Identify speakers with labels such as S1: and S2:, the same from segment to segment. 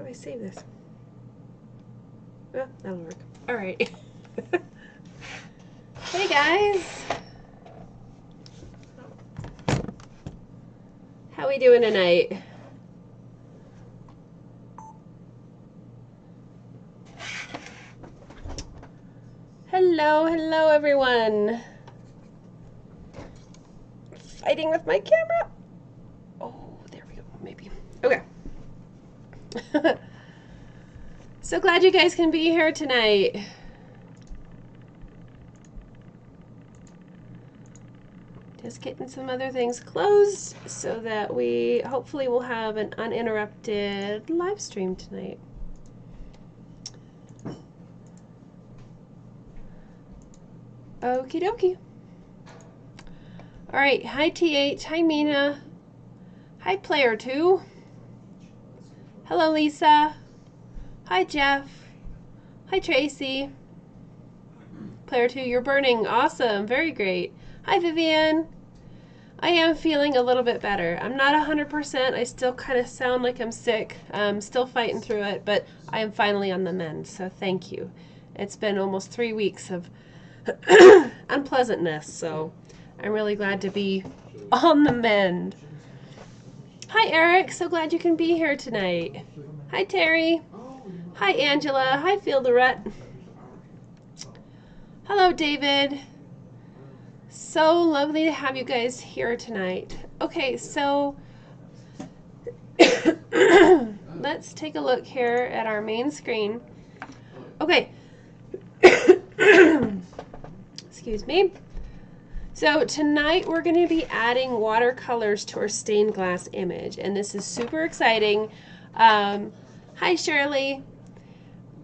S1: do I save this? Well, that'll work. All right. Hey guys. How we doing tonight? Hello, hello everyone. Fighting with my camera. Oh, there we go, maybe. Okay. So glad you guys can be here tonight. Just getting some other things closed so that we hopefully will have an uninterrupted live stream tonight. Okie dokie. All right, hi TH, hi Mina, hi Player 2. Hello Lisa. Hi Jeff. Hi Tracy. Player 2, you're burning. Awesome, very great. Hi Vivian. I am feeling a little bit better. I'm not 100%. I still kind of sound like I'm sick. I'm still fighting through it, but I am finally on the mend, so thank you. It's been almost 3 weeks of unpleasantness, so I'm really glad to be on the mend. Hi Eric, so glad you can be here tonight. Hi Terry. Hi Angela. Hi Fielderette. Hello David. So lovely to have you guys here tonight. Okay, so let's take a look here at our main screen. Okay. Excuse me. So tonight we're going to be adding watercolors to our stained glass image, and this is super exciting. Hi Shirley.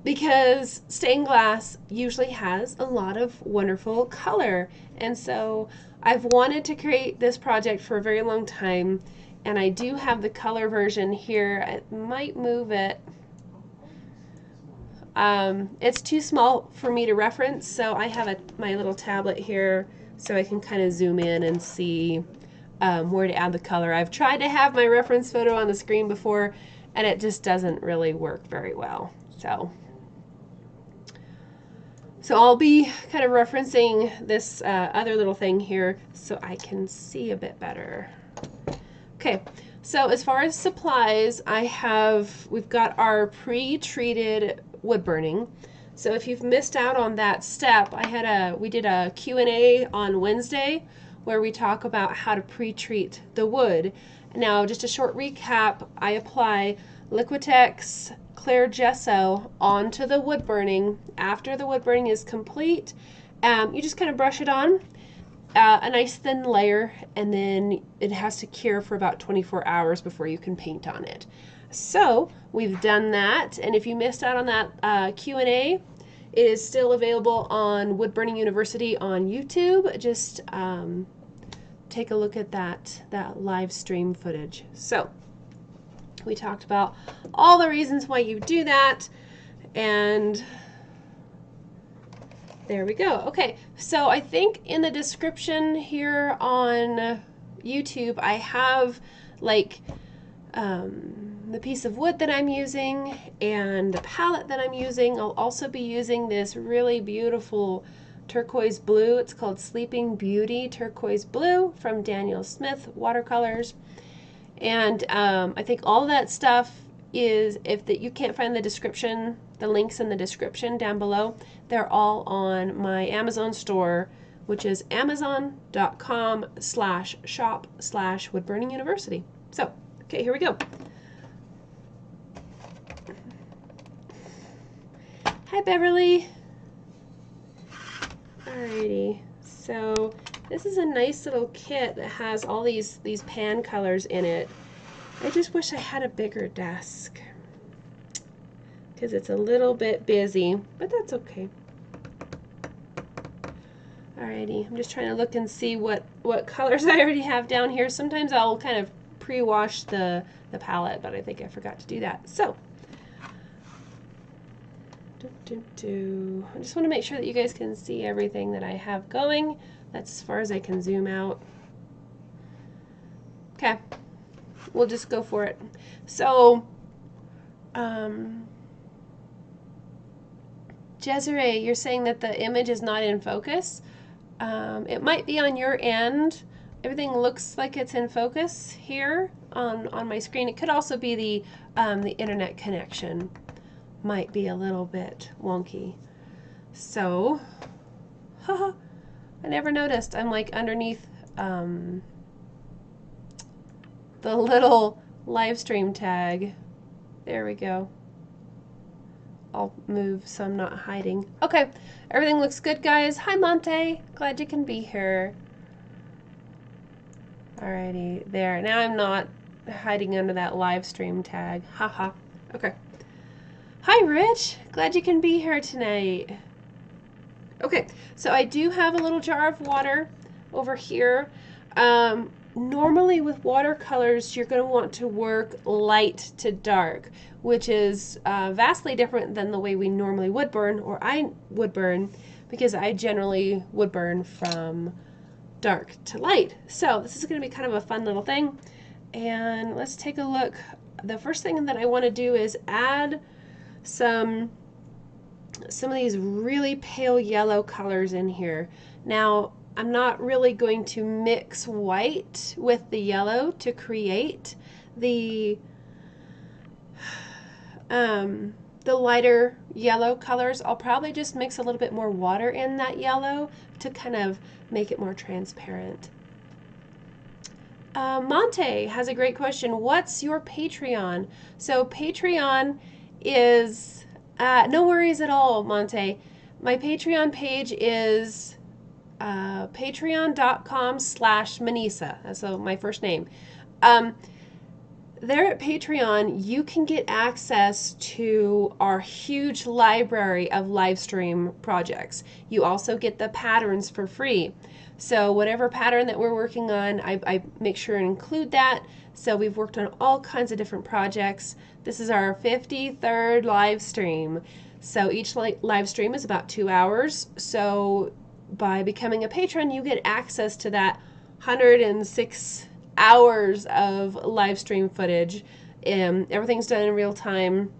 S1: Because stained glass usually has a lot of wonderful color, and so I've wanted to create this project for a very long time, and I do have the color version here. I might move it. It's too small for me to reference, so I have my little tablet here so I can kind of zoom in and see where to add the color. I've tried to have my reference photo on the screen before, and it just doesn't really work very well. So I'll be kind of referencing this other little thing here so I can see a bit better. Okay, so as far as supplies, we've got our pre-treated wood burning. So if you've missed out on that step, we did a Q&A on Wednesday where we talk about how to pre-treat the wood. Now, just a short recap, I apply Liquitex clear gesso onto the wood burning. After the wood burning is complete, you just kind of brush it on, a nice thin layer, and then it has to cure for about 24 hours before you can paint on it. So we've done that, and if you missed out on that Q&A, it is still available on Wood Burning University on YouTube. Just take a look at that live stream footage. So we talked about all the reasons why you do that, and there we go. Okay, so I think in the description here on YouTube, I have like the piece of wood that I'm using and the palette that I'm using. I'll also be using this really beautiful turquoise blue. It's called Sleeping Beauty Turquoise Blue from Daniel Smith Watercolors. And I think all that stuff is, you can't find the description, the links in the description down below, they're all on my Amazon store, which is amazon.com/shop/woodburninguniversity. So, okay, here we go. Hi, Beverly. Alrighty, so this is a nice little kit that has all these pan colors in it. I just wish I had a bigger desk because it's a little bit busy, but that's okay. Alrighty, I'm just trying to look and see what colors I already have down here. Sometimes I'll kind of pre-wash the palette, but I think I forgot to do that. So, I just want to make sure that you guys can see everything that I have going. That's as far as I can zoom out. Okay, we'll just go for it. So Desiree, you're saying that the image is not in focus. It might be on your end. Everything looks like it's in focus here on my screen. It could also be the internet connection. Might be a little bit wonky. So, haha, I never noticed. I'm like underneath the little live stream tag. There we go. I'll move so I'm not hiding. Okay, everything looks good, guys. Hi, Monte. Glad you can be here. Alrighty, there. Now I'm not hiding under that live stream tag. Haha. Okay. Hi, Rich. Glad you can be here tonight. Okay, so I do have a little jar of water over here. Normally with watercolors, you're going to want to work light to dark, which is vastly different than the way we normally would burn, or I would burn, because I generally would burn from dark to light. So this is going to be kind of a fun little thing. And let's take a look. The first thing that I want to do is add some of these really pale yellow colors in here. Now, I'm not really going to mix white with the yellow to create the lighter yellow colors. I'll probably just mix a little bit more water in that yellow to kind of make it more transparent. Monte has a great question. What's your Patreon? So Patreon is, no worries at all, Monte. My Patreon page is patreon.com/Minisa. That's my first name. There at Patreon, you can get access to our huge library of live stream projects. You also get the patterns for free. So whatever pattern that we're working on, I make sure and include that. So we've worked on all kinds of different projects. This is our 53rd live stream. So each live stream is about 2 hours. So by becoming a patron, you get access to that 106 hours of live stream footage. Everything's done in real time,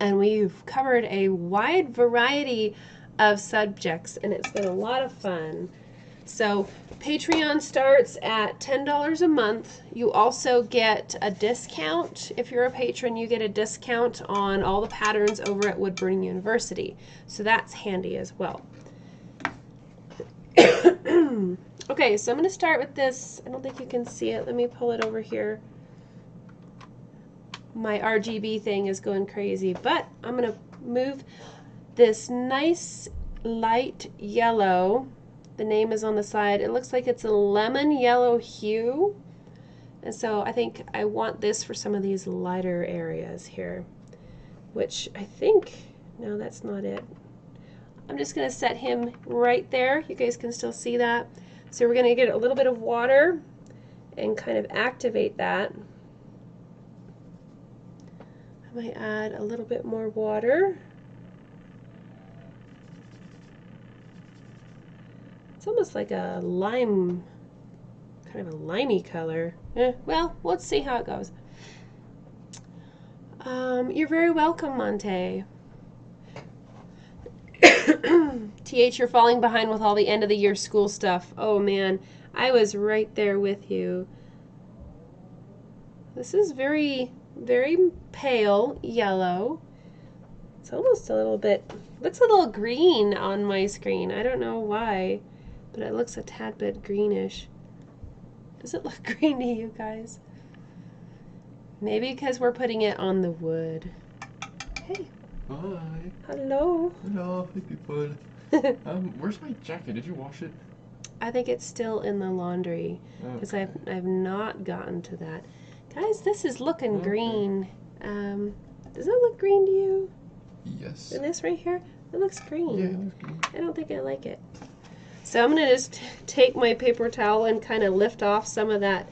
S1: and we've covered a wide variety of subjects, and it's been a lot of fun. So Patreon starts at $10 a month. You also get a discount. If you're a patron, you get a discount on all the patterns over at Wood Burning University. So that's handy as well. Okay, so I'm going to start with this. I don't think you can see it. Let me pull it over here. My RGB thing is going crazy, but I'm going to move this nice light yellow. The name is on the side. It looks like it's a lemon yellow hue. And so I think I want this for some of these lighter areas here, which I think, no, that's not it. I'm just going to set him right there. You guys can still see that. So we're going to get a little bit of water and kind of activate that. I might add a little bit more water. It's almost like a lime, kind of a limey color. Well, let's see how it goes. You're very welcome, Monte. TH, you're falling behind with all the end of the year school stuff. Oh man, I was right there with you. This is very, very pale yellow. It's almost a little bit, looks a little green on my screen. I don't know why, but it looks a tad bit greenish. Does it look green to you guys? Maybe because we're putting it on the wood. Hey.
S2: Hi.
S1: Hello.
S2: Hello, hey people. Where's my jacket? Did you wash it?
S1: I think it's still in the laundry because
S2: Okay.
S1: I've not gotten to that. Guys, this is looking green. Does it look green to you?
S2: Yes.
S1: And this right here, it looks green.
S2: Yeah, it looks green.
S1: I don't think I like it. So I'm gonna just take my paper towel and kind of lift off some of that.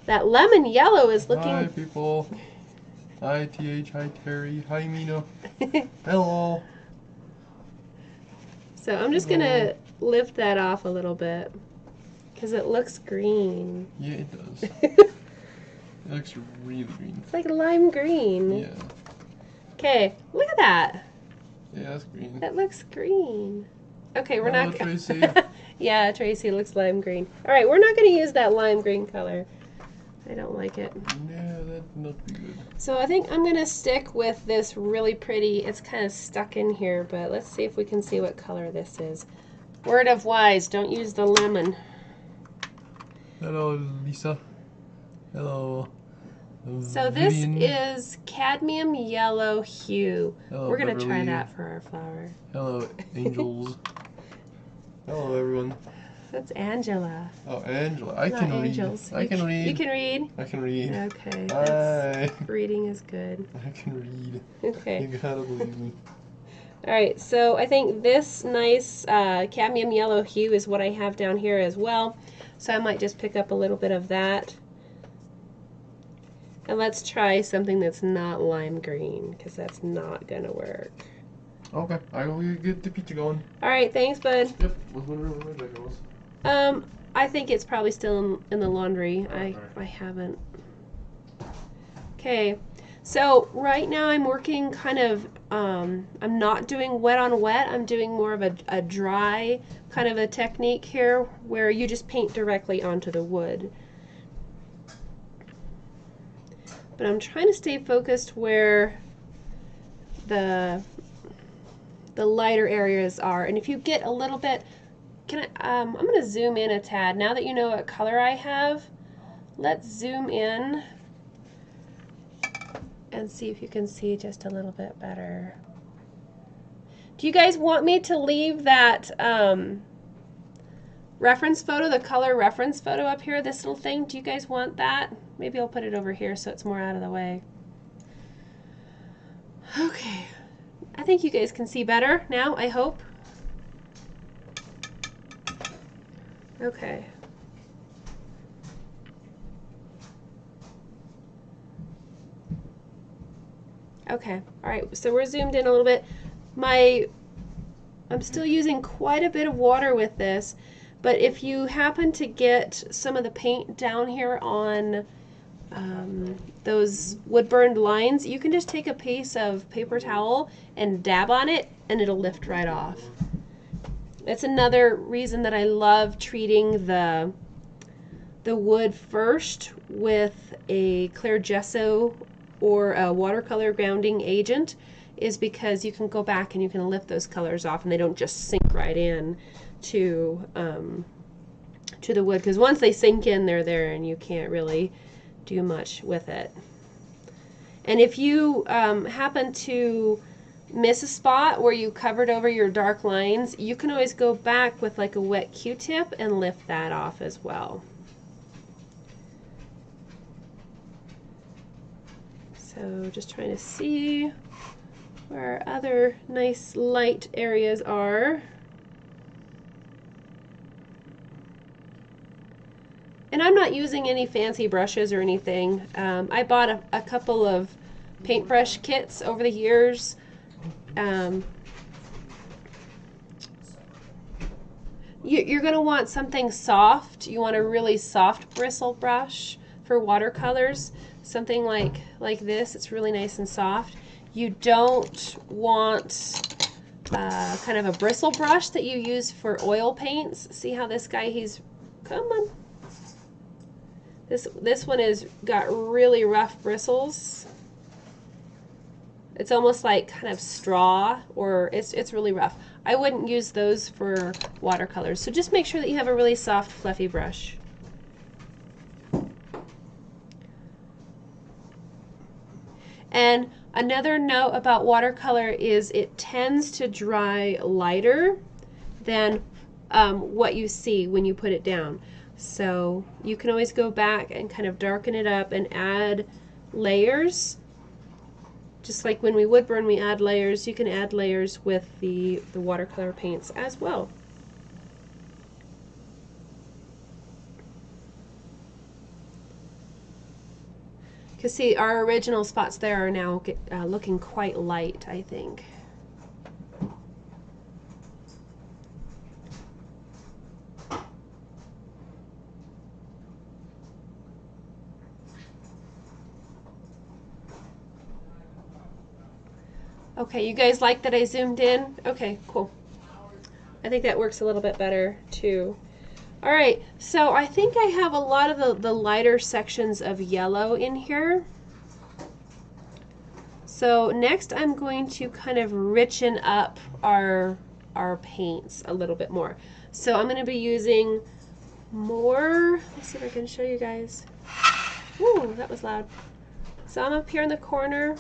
S1: That lemon yellow is looking.
S2: Hi people. Hi TH. Hi Terry. Hi Mina. Hello.
S1: So I'm just gonna lift that off a little bit because it looks green.
S2: Yeah, it does. It looks really green.
S1: It's like lime green.
S2: Yeah.
S1: Okay, look at that.
S2: Yeah, that's green.
S1: That looks green. Okay, we're
S2: Hello,
S1: not.
S2: Tracy.
S1: Yeah, Tracy looks lime green. All right, we're not going to use that lime green color. I don't like it.
S2: Yeah, that'd not be good.
S1: So I think I'm going to stick with this really pretty. It's kind of stuck in here, but let's see if we can see what color this is. Word of wise, don't use the lemon.
S2: Hello, Lisa. Hello.
S1: So this
S2: Vivian.
S1: is cadmium yellow hue.
S2: Hello,
S1: We're going to try
S2: Beverly.
S1: that for our flower.
S2: Hello, angels. Hello, everyone.
S1: That's Angela.
S2: Oh, Angela. I
S1: Not
S2: can
S1: angels.
S2: read. I can read.
S1: You can read?
S2: I can read.
S1: Okay.
S2: Hi.
S1: Reading is good.
S2: I can read.
S1: Okay.
S2: You gotta believe me.
S1: Alright, so I think this nice cadmium yellow hue is what I have down here as well. So I might just pick up a little bit of that. And let's try something that's not lime green, because that's not going to work.
S2: Okay, I will get the pizza going.
S1: Alright, thanks, bud.
S2: Yep, let's wonder where my bag goes.
S1: I think it's probably still in the laundry. I haven't. Okay, so right now I'm working kind of, I'm not doing wet on wet. I'm doing more of a dry kind of a technique here where you just paint directly onto the wood. But I'm trying to stay focused where the lighter areas are. And if you get a little bit, I'm going to zoom in a tad. Now that you know what color I have, let's zoom in and see if you can see just a little bit better. Do you guys want me to leave that reference photo, the color reference photo up here, this little thing? Do you guys want that? Maybe I'll put it over here so it's more out of the way. Okay. I think you guys can see better now, I hope. Okay. Okay, all right, so we're zoomed in a little bit. I'm still using quite a bit of water with this, but if you happen to get some of the paint down here on those wood burned lines, you can just take a piece of paper towel and dab on it and it'll lift right off. That's another reason that I love treating the wood first with a clear gesso or a watercolor grounding agent, is because you can go back and you can lift those colors off and they don't just sink right in to the wood, because once they sink in, they're there and you can't really do much with it. And if you happen to miss a spot where you covered over your dark lines, you can always go back with like a wet Q-tip and lift that off as well. So just trying to see where our other nice light areas are. And I'm not using any fancy brushes or anything. I bought a couple of paintbrush kits over the years. You're going to want something soft. You want a really soft bristle brush for watercolors. Something like this. It's really nice and soft. You don't want kind of a bristle brush that you use for oil paints. See how this guy, come on. This one is got really rough bristles. It's almost like kind of straw, or it's really rough. I wouldn't use those for watercolors. So just make sure that you have a really soft, fluffy brush. And another note about watercolor is it tends to dry lighter than what you see when you put it down. So you can always go back and kind of darken it up and add layers. Just like when we wood burn, we add layers. You can add layers with the watercolor paints as well. Because see, our original spots there are now looking quite light, I think. Okay, you guys like that I zoomed in? Okay, cool. I think that works a little bit better too. All right, so I think I have a lot of the lighter sections of yellow in here. So next I'm going to kind of richen up our paints a little bit more. So I'm going to be using more, let's see if I can show you guys. Ooh, that was loud. So I'm up here in the corner.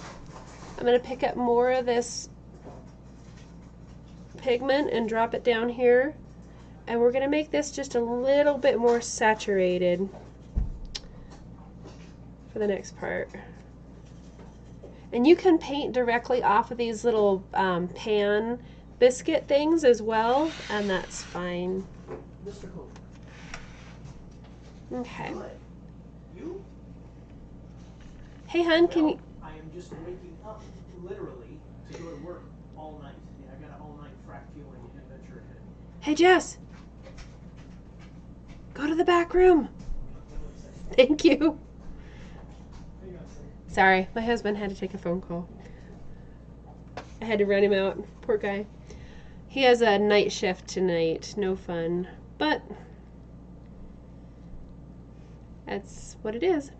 S1: I'm going to pick up more of this pigment and drop it down here. And we're going to make this just a little bit more saturated for the next part. And you can paint directly off of these little pan biscuit things as well, and that's fine. Okay.
S3: You?
S1: Hey, hun, can you...
S3: I am just waking up, literally, to go to work all night. I got an all-night frac fueling adventure ahead.
S1: Hey, Jess. Go to the back room. Thank you. Sorry, my husband had to take a phone call. I had to run him out. Poor guy. He has a night shift tonight. No fun. But that's what it is.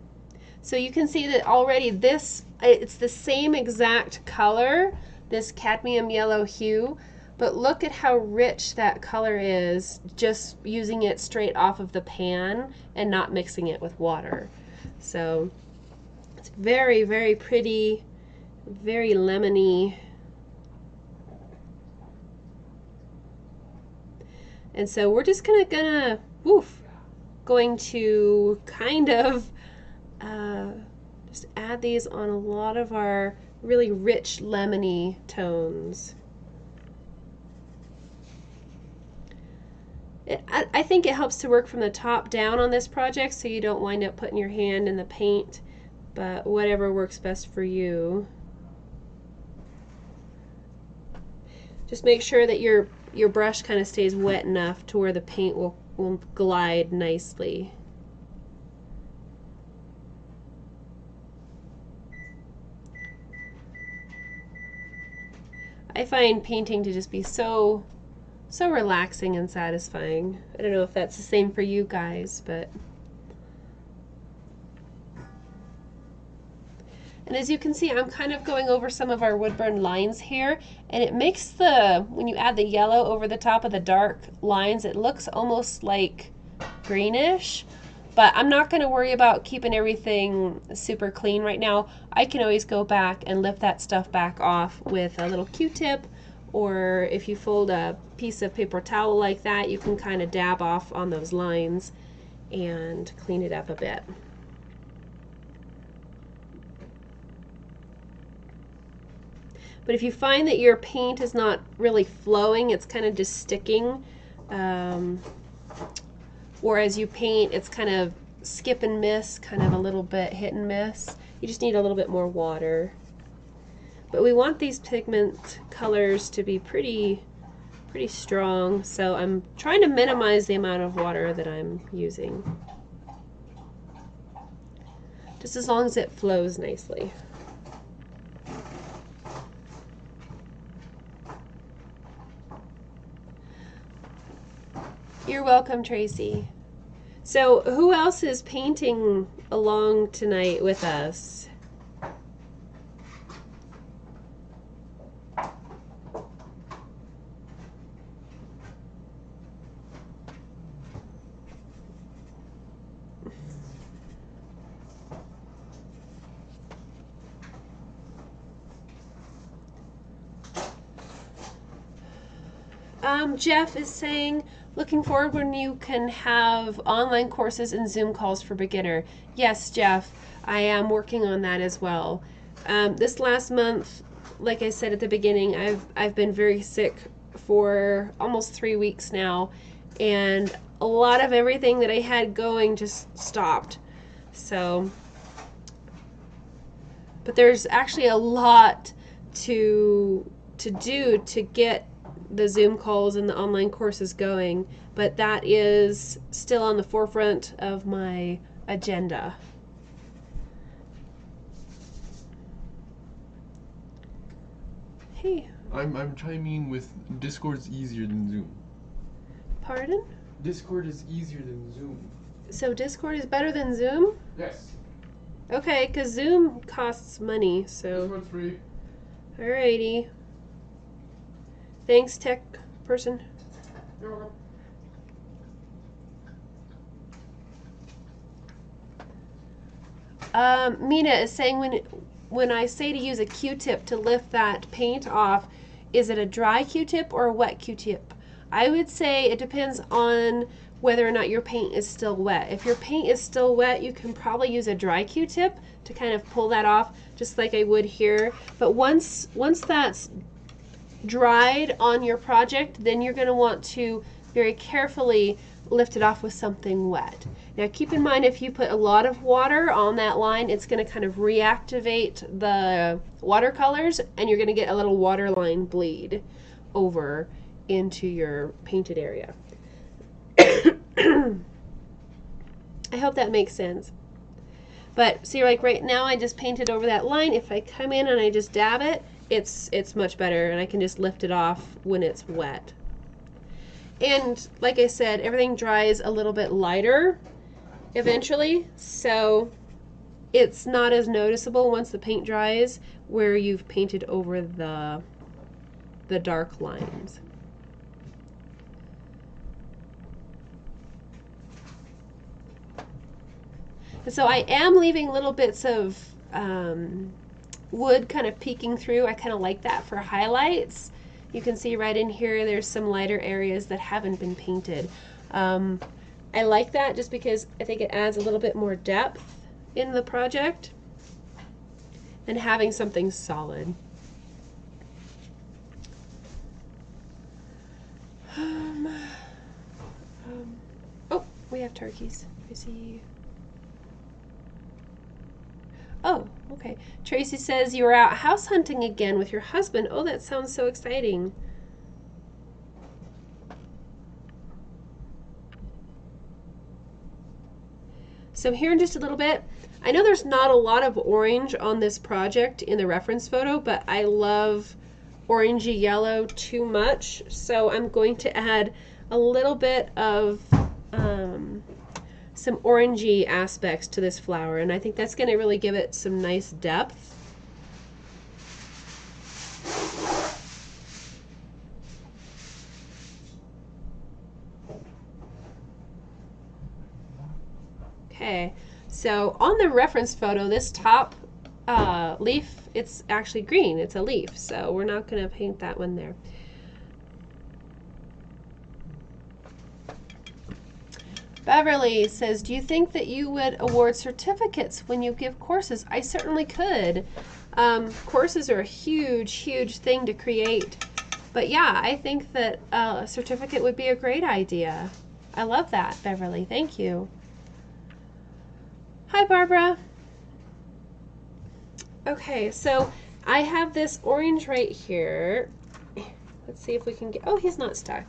S1: So you can see that already it's the same exact color, this cadmium yellow hue, but look at how rich that color is just using it straight off of the pan and not mixing it with water. So it's very, very pretty, very lemony. And so we're just going to kind of just add these on a lot of our really rich lemony tones. I think it helps to work from the top down on this project so you don't wind up putting your hand in the paint, but whatever works best for you. Just make sure that your brush kind of stays wet enough to where the paint will glide nicely. I find painting to just be so relaxing and satisfying. I don't know if that's the same for you guys, but... And as you can see, I'm kind of going over some of our woodburn lines here, and it makes when you add the yellow over the top of the dark lines, it looks almost like greenish, but I'm not going to worry about keeping everything super clean right now. I can always go back and lift that stuff back off with a little Q-tip, or if you fold a piece of paper towel like that, you can kind of dab off on those lines and clean it up a bit. But if you find that your paint is not really flowing, it's kind of just sticking, or as you paint, it's kind of skip and miss, kind of a little bit hit and miss, you just need a little bit more water. But we want these pigment colors to be pretty strong, so I'm trying to minimize the amount of water that I'm using, just as long as it flows nicely. You're welcome, Tracy. So who else is painting along tonight with us? Jeff is saying, looking forward when you can have online courses and Zoom calls for beginner. Yes, Jeff, I am working on that as well. This last month, like I said at the beginning, I've been very sick for almost 3 weeks now, and a lot of everything that I had going just stopped. So, but there's actually a lot to do to get the Zoom calls and the online courses going, but that is still on the forefront of my agenda. Okay.
S2: I'm chiming with Discord's easier than Zoom.
S1: Pardon?
S2: Discord is easier than Zoom.
S1: So Discord is better than Zoom?
S2: Yes.
S1: Okay, because Zoom costs money, so.
S2: Discord's free.
S1: Alrighty. Thanks, tech person.
S2: You're welcome.
S1: Mina is saying when I say to use a Q-tip to lift that paint off, is it a dry Q-tip or a wet Q-tip? I would say it depends on whether or not your paint is still wet. If your paint is still wet, you can probably use a dry Q-tip to kind of pull that off, just like I would here. But once that's dried on your project, then you're going to want to very carefully lift it off with something wet. Now keep in mind, if you put a lot of water on that line, it's going to kind of reactivate the watercolors, and you're going to get a little water line bleed over into your painted area. I hope that makes sense. But see, like right now I just painted over that line. If I come in and I just dab it, it's much better, and I can just lift it off when it's wet. And like I said, everything dries a little bit lighter eventually, so it's not as noticeable once the paint dries where you've painted over the dark lines. And so I am leaving little bits of wood kind of peeking through. I kind of like that for highlights. You can see right in here there's some lighter areas that haven't been painted. I like that just because I think it adds a little bit more depth in the project than having something solid. Oh, we have turkeys. I see. Oh, okay. Tracy says you were out house hunting again with your husband. Oh, that sounds so exciting. So here in just a little bit, I know there's not a lot of orange on this project in the reference photo, but I love orangey yellow too much, so I'm going to add a little bit of some orangey aspects to this flower, and I think that's going to really give it some nice depth. Okay, so on the reference photo, this top leaf, it's actually green. It's a leaf, so we're not going to paint that one there. Beverly says, do you think that you would award certificates when you give courses? I certainly could. Courses are a huge, huge thing to create. But yeah, I think that a certificate would be a great idea. I love that, Beverly. Thank you. Hi, Barbara. Okay, so I have this orange right here. Let's see if we can get, oh, he's not stuck.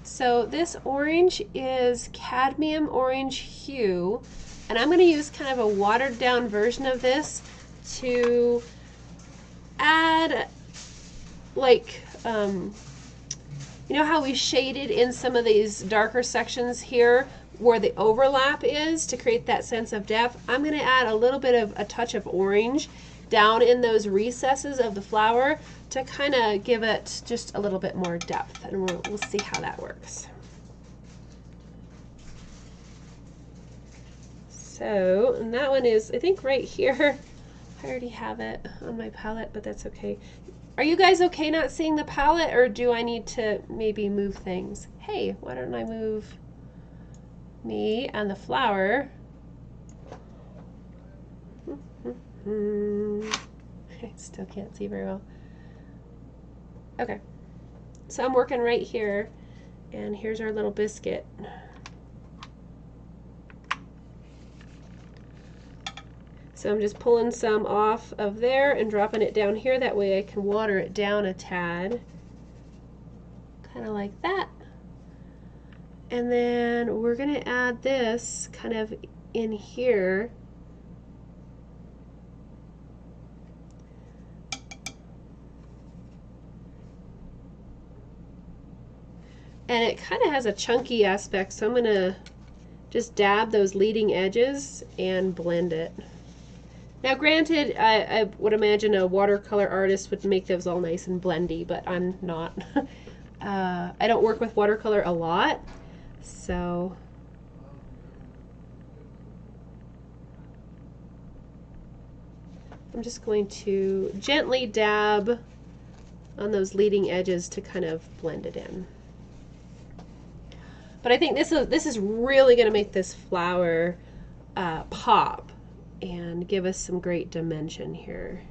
S1: So this orange is cadmium orange hue, and I'm going to use kind of a watered down version of this to add, like, you know how we shaded in some of these darker sections here where the overlap is to create that sense of depth? I'm going to add a little bit of a touch of orange down in those recesses of the flower to kind of give it just a little bit more depth, and we'll see how that works. So, and that one is, I think, right here. I already have it on my palette, but that's okay. Are you guys okay not seeing the palette, or do I need to maybe move things? Hey, why don't I move me and the flower? I still can't see very well. Okay, so I'm working right here, and here's our little biscuit. So I'm just pulling some off of there and dropping it down here. That way I can water it down a tad. Kind of like that. And then we're going to add this kind of in here. And it kind of has a chunky aspect, so I'm going to just dab those leading edges and blend it. Now granted, I would imagine a watercolor artist would make those all nice and blendy, but I'm not. I don't work with watercolor a lot, so I'm just going to gently dab on those leading edges to kind of blend it in. But I think this is really going to make this flower pop and give us some great dimension here.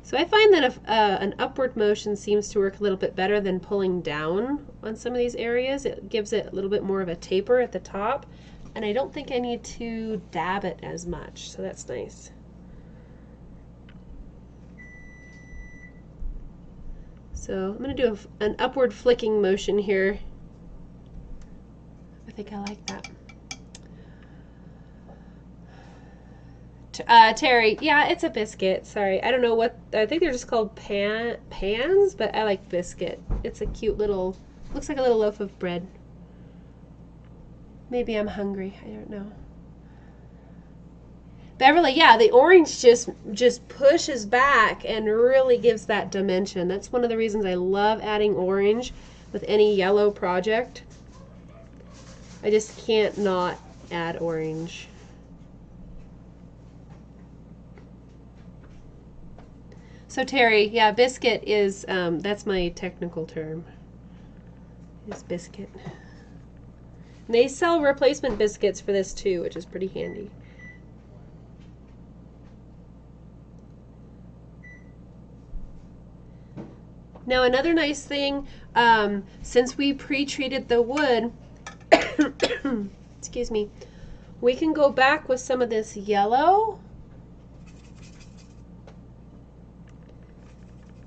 S1: So I find that an upward motion seems to work a little bit better than pulling down on some of these areas. It gives it a little bit more of a taper at the top, and I don't think I need to dab it as much, so that's nice. So I'm going to do an upward flicking motion here. I think I like that. Terry, yeah, it's a biscuit. Sorry, I don't know what, I think they're just called pans, but I like biscuit. It's a cute little, looks like a little loaf of bread. Maybe I'm hungry, I don't know. Beverly, yeah, the orange just pushes back and really gives that dimension. That's one of the reasons I love adding orange with any yellow project. I just can't not add orange. So Terry, yeah, biscuit is, that's my technical term, is biscuit. And they sell replacement biscuits for this too, which is pretty handy. Now another nice thing, since we pre-treated the wood, excuse me, we can go back with some of this yellow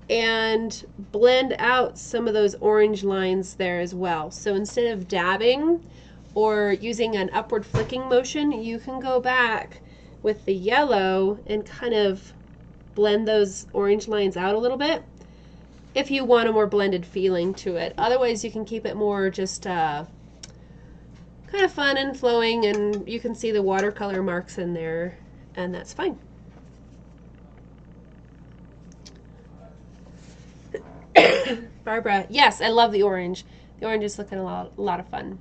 S1: and blend out some of those orange lines there as well. So instead of dabbing or using an upward flicking motion, you can go back with the yellow and kind of blend those orange lines out a little bit if you want a more blended feeling to it. Otherwise you can keep it more just kind of fun and flowing, and you can see the watercolor marks in there, and that's fine. Barbara, yes, I love the orange. The orange is looking a lot of fun.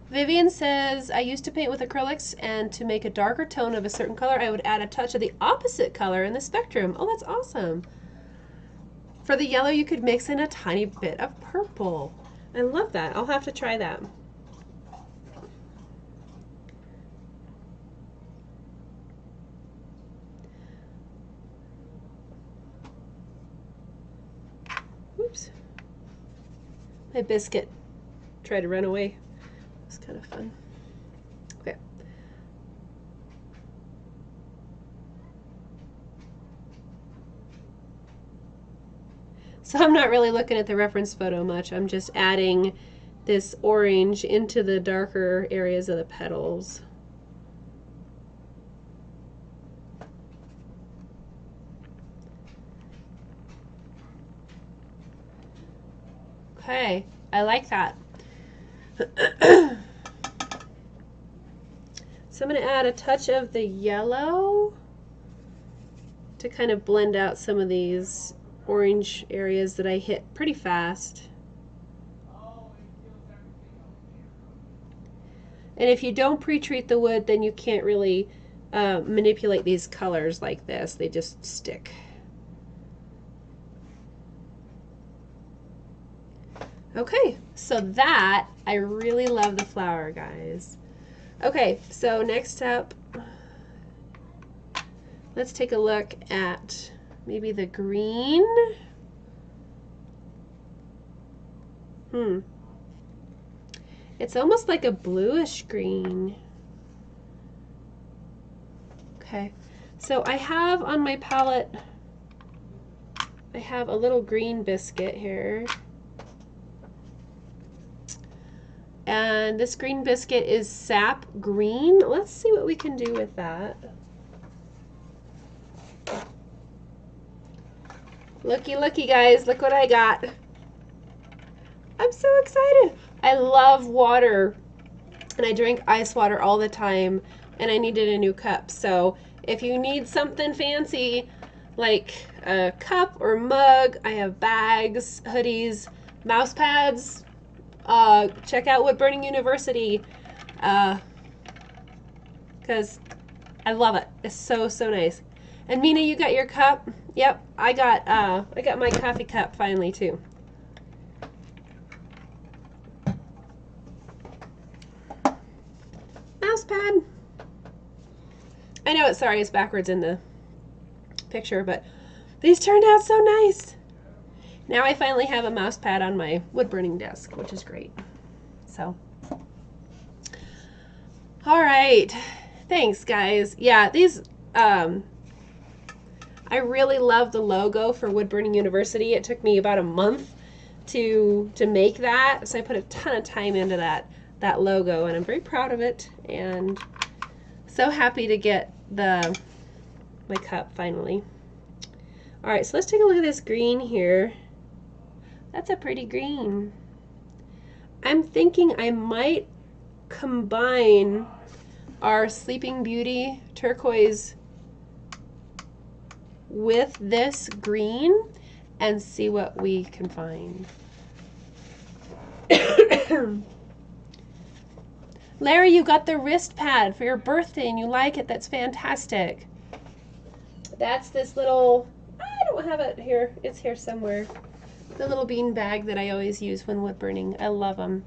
S1: Vivian says, I used to paint with acrylics, and to make a darker tone of a certain color, I would add a touch of the opposite color in the spectrum. Oh, that's awesome. For the yellow, you could mix in a tiny bit of purple. I love that. I'll have to try that. Oops. My biscuit tried to run away. It's kind of fun. Okay. So I'm not really looking at the reference photo much. I'm just adding this orange into the darker areas of the petals. Okay, I like that. So I'm going to add a touch of the yellow to kind of blend out some of these orange areas that I hit pretty fast. And if you don't pre-treat the wood, then you can't really manipulate these colors like this. They just stick. Okay, so that, I really love the flower, guys. Okay, so next up, let's take a look at maybe the green. It's almost like a bluish green. Okay, so I have on my palette, I have a little green biscuit here. And this green biscuit is sap green. Let's see what we can do with that. Looky, looky, guys. Look what I got. I'm so excited. I love water, and I drink ice water all the time, and I needed a new cup. So if you need something fancy, like a cup or mug, I have bags, hoodies, mouse pads. Check out Wood Burning University, because I love it. It's so, so nice. And Mina, you got your cup? Yep, I got my coffee cup finally too. Mouse pad. I know it's backwards in the picture, but these turned out so nice. Now I finally have a mouse pad on my wood burning desk, which is great. So, all right. Thanks, guys. Yeah, these, I really love the logo for Wood Burning University. It took me about a month to make that, so I put a ton of time into that logo, and I'm very proud of it, and so happy to get my cup finally. All right, so let's take a look at this green here. That's a pretty green. I'm thinking I might combine our Sleeping Beauty turquoise with this green and see what we can find. Larry, you got the wrist pad for your birthday and you like it. That's fantastic. That's this little, I don't have it here. It's here somewhere. The little bean bag that I always use when wood burning. I love them.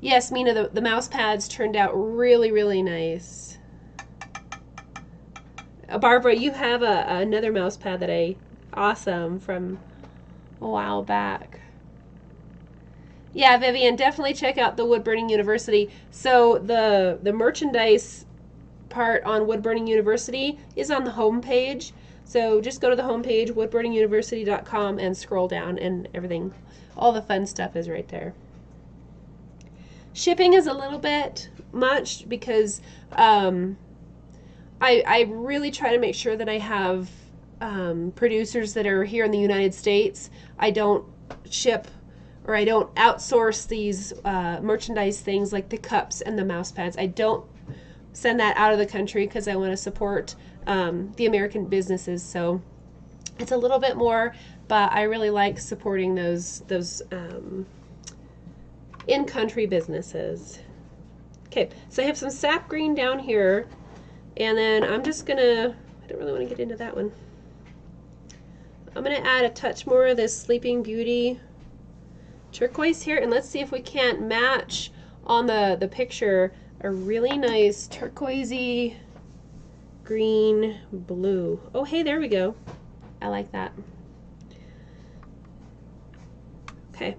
S1: Yes, Mina, the mouse pads turned out really, really nice. Barbara, you have another mouse pad that awesome from a while back. Yeah, Vivian, definitely check out the Wood Burning University. So the merchandise part on Wood Burning University is on the home page. So just go to the home page, woodburninguniversity.com, and scroll down, and everything, all the fun stuff is right there. Shipping is a little bit much because I really try to make sure that I have producers that are here in the United States. I don't ship or I don't outsource these merchandise things like the cups and the mouse pads. I don't send that out of the country because I want to support the American businesses. So it's a little bit more, but I really like supporting those in-country businesses. Okay, so I have some sap green down here, and then I'm just gonna, I don't really want to get into that one. I'm gonna add a touch more of this Sleeping Beauty turquoise here, and let's see if we can't match on the picture a really nice turquoisey green blue. Oh, hey, there we go. I like that. Okay,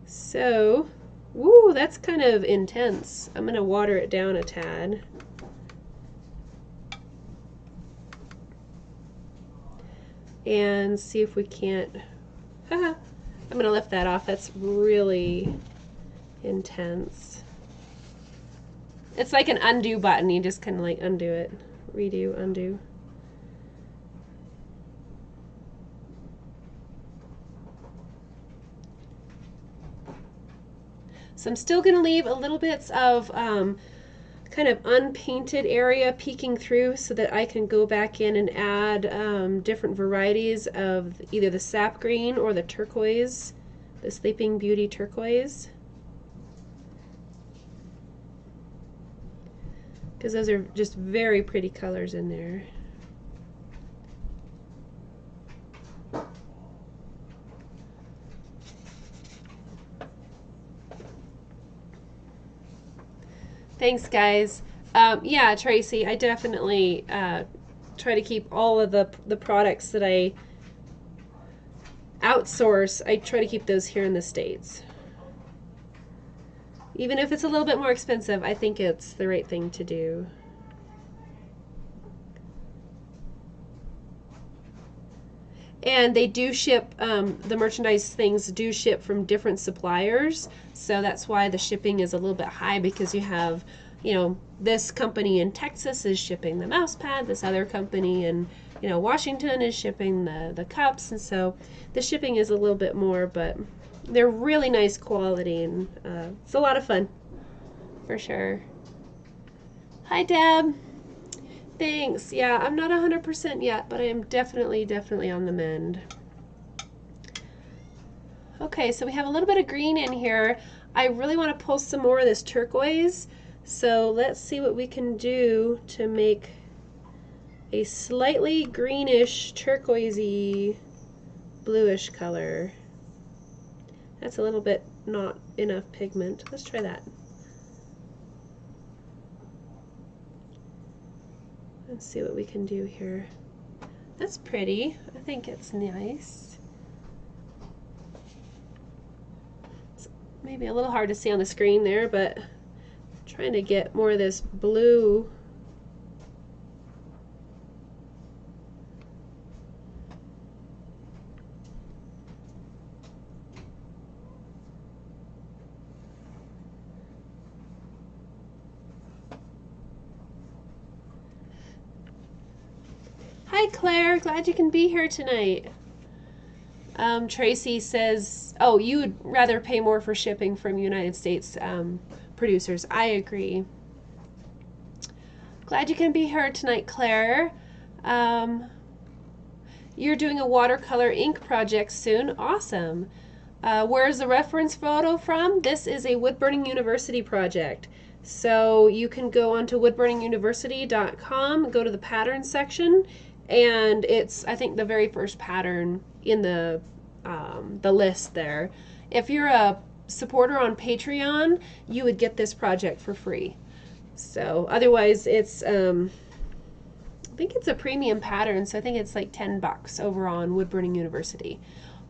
S1: so, woo, that's kind of intense. I'm gonna water it down a tad. And see if we can't, haha, I'm gonna lift that off. That's really intense. It's like an undo button. You just kind of like undo it. Redo, undo. So I'm still gonna leave a little bits of kind of unpainted area peeking through so that I can go back in and add different varieties of either the sap green or the turquoise, the Sleeping Beauty turquoise. Because those are just very pretty colors in there. Thanks, guys. Yeah, Tracy, I definitely try to keep all of the products that I outsource, I try to keep those here in the States. Even if it's a little bit more expensive, I think it's the right thing to do. And they do ship, the merchandise things do ship from different suppliers, so that's why the shipping is a little bit high, because you have you know, this company in Texas is shipping the mouse pad, this other company in, you know, Washington is shipping the cups, and so the shipping is a little bit more, but they're really nice quality, and it's a lot of fun, for sure. Hi, Deb. Thanks. Yeah, I'm not 100% yet, but I am definitely on the mend. Okay, so we have a little bit of green in here. I really want to pull some more of this turquoise, so let's see what we can do to make a slightly greenish, turquoisey, bluish color. That's a little bit not enough pigment. Let's try that. Let's see what we can do here. That's pretty. I think it's nice. It's maybe a little hard to see on the screen there, but I'm trying to get more of this blue. Hi, Claire. Glad you can be here tonight. Tracy says, oh, you would rather pay more for shipping from United States producers. I agree. Glad you can be here tonight, Claire. You're doing a watercolor ink project soon. Awesome. Where's the reference photo from? This is a Wood Burning University project. So you can go onto woodburninguniversity.com, go to the pattern section, and it's, I think, the very first pattern in the list there. If you're a supporter on Patreon, you would get this project for free. So otherwise, it's I think it's a premium pattern, so I think it's like $10 over on Wood Burning University.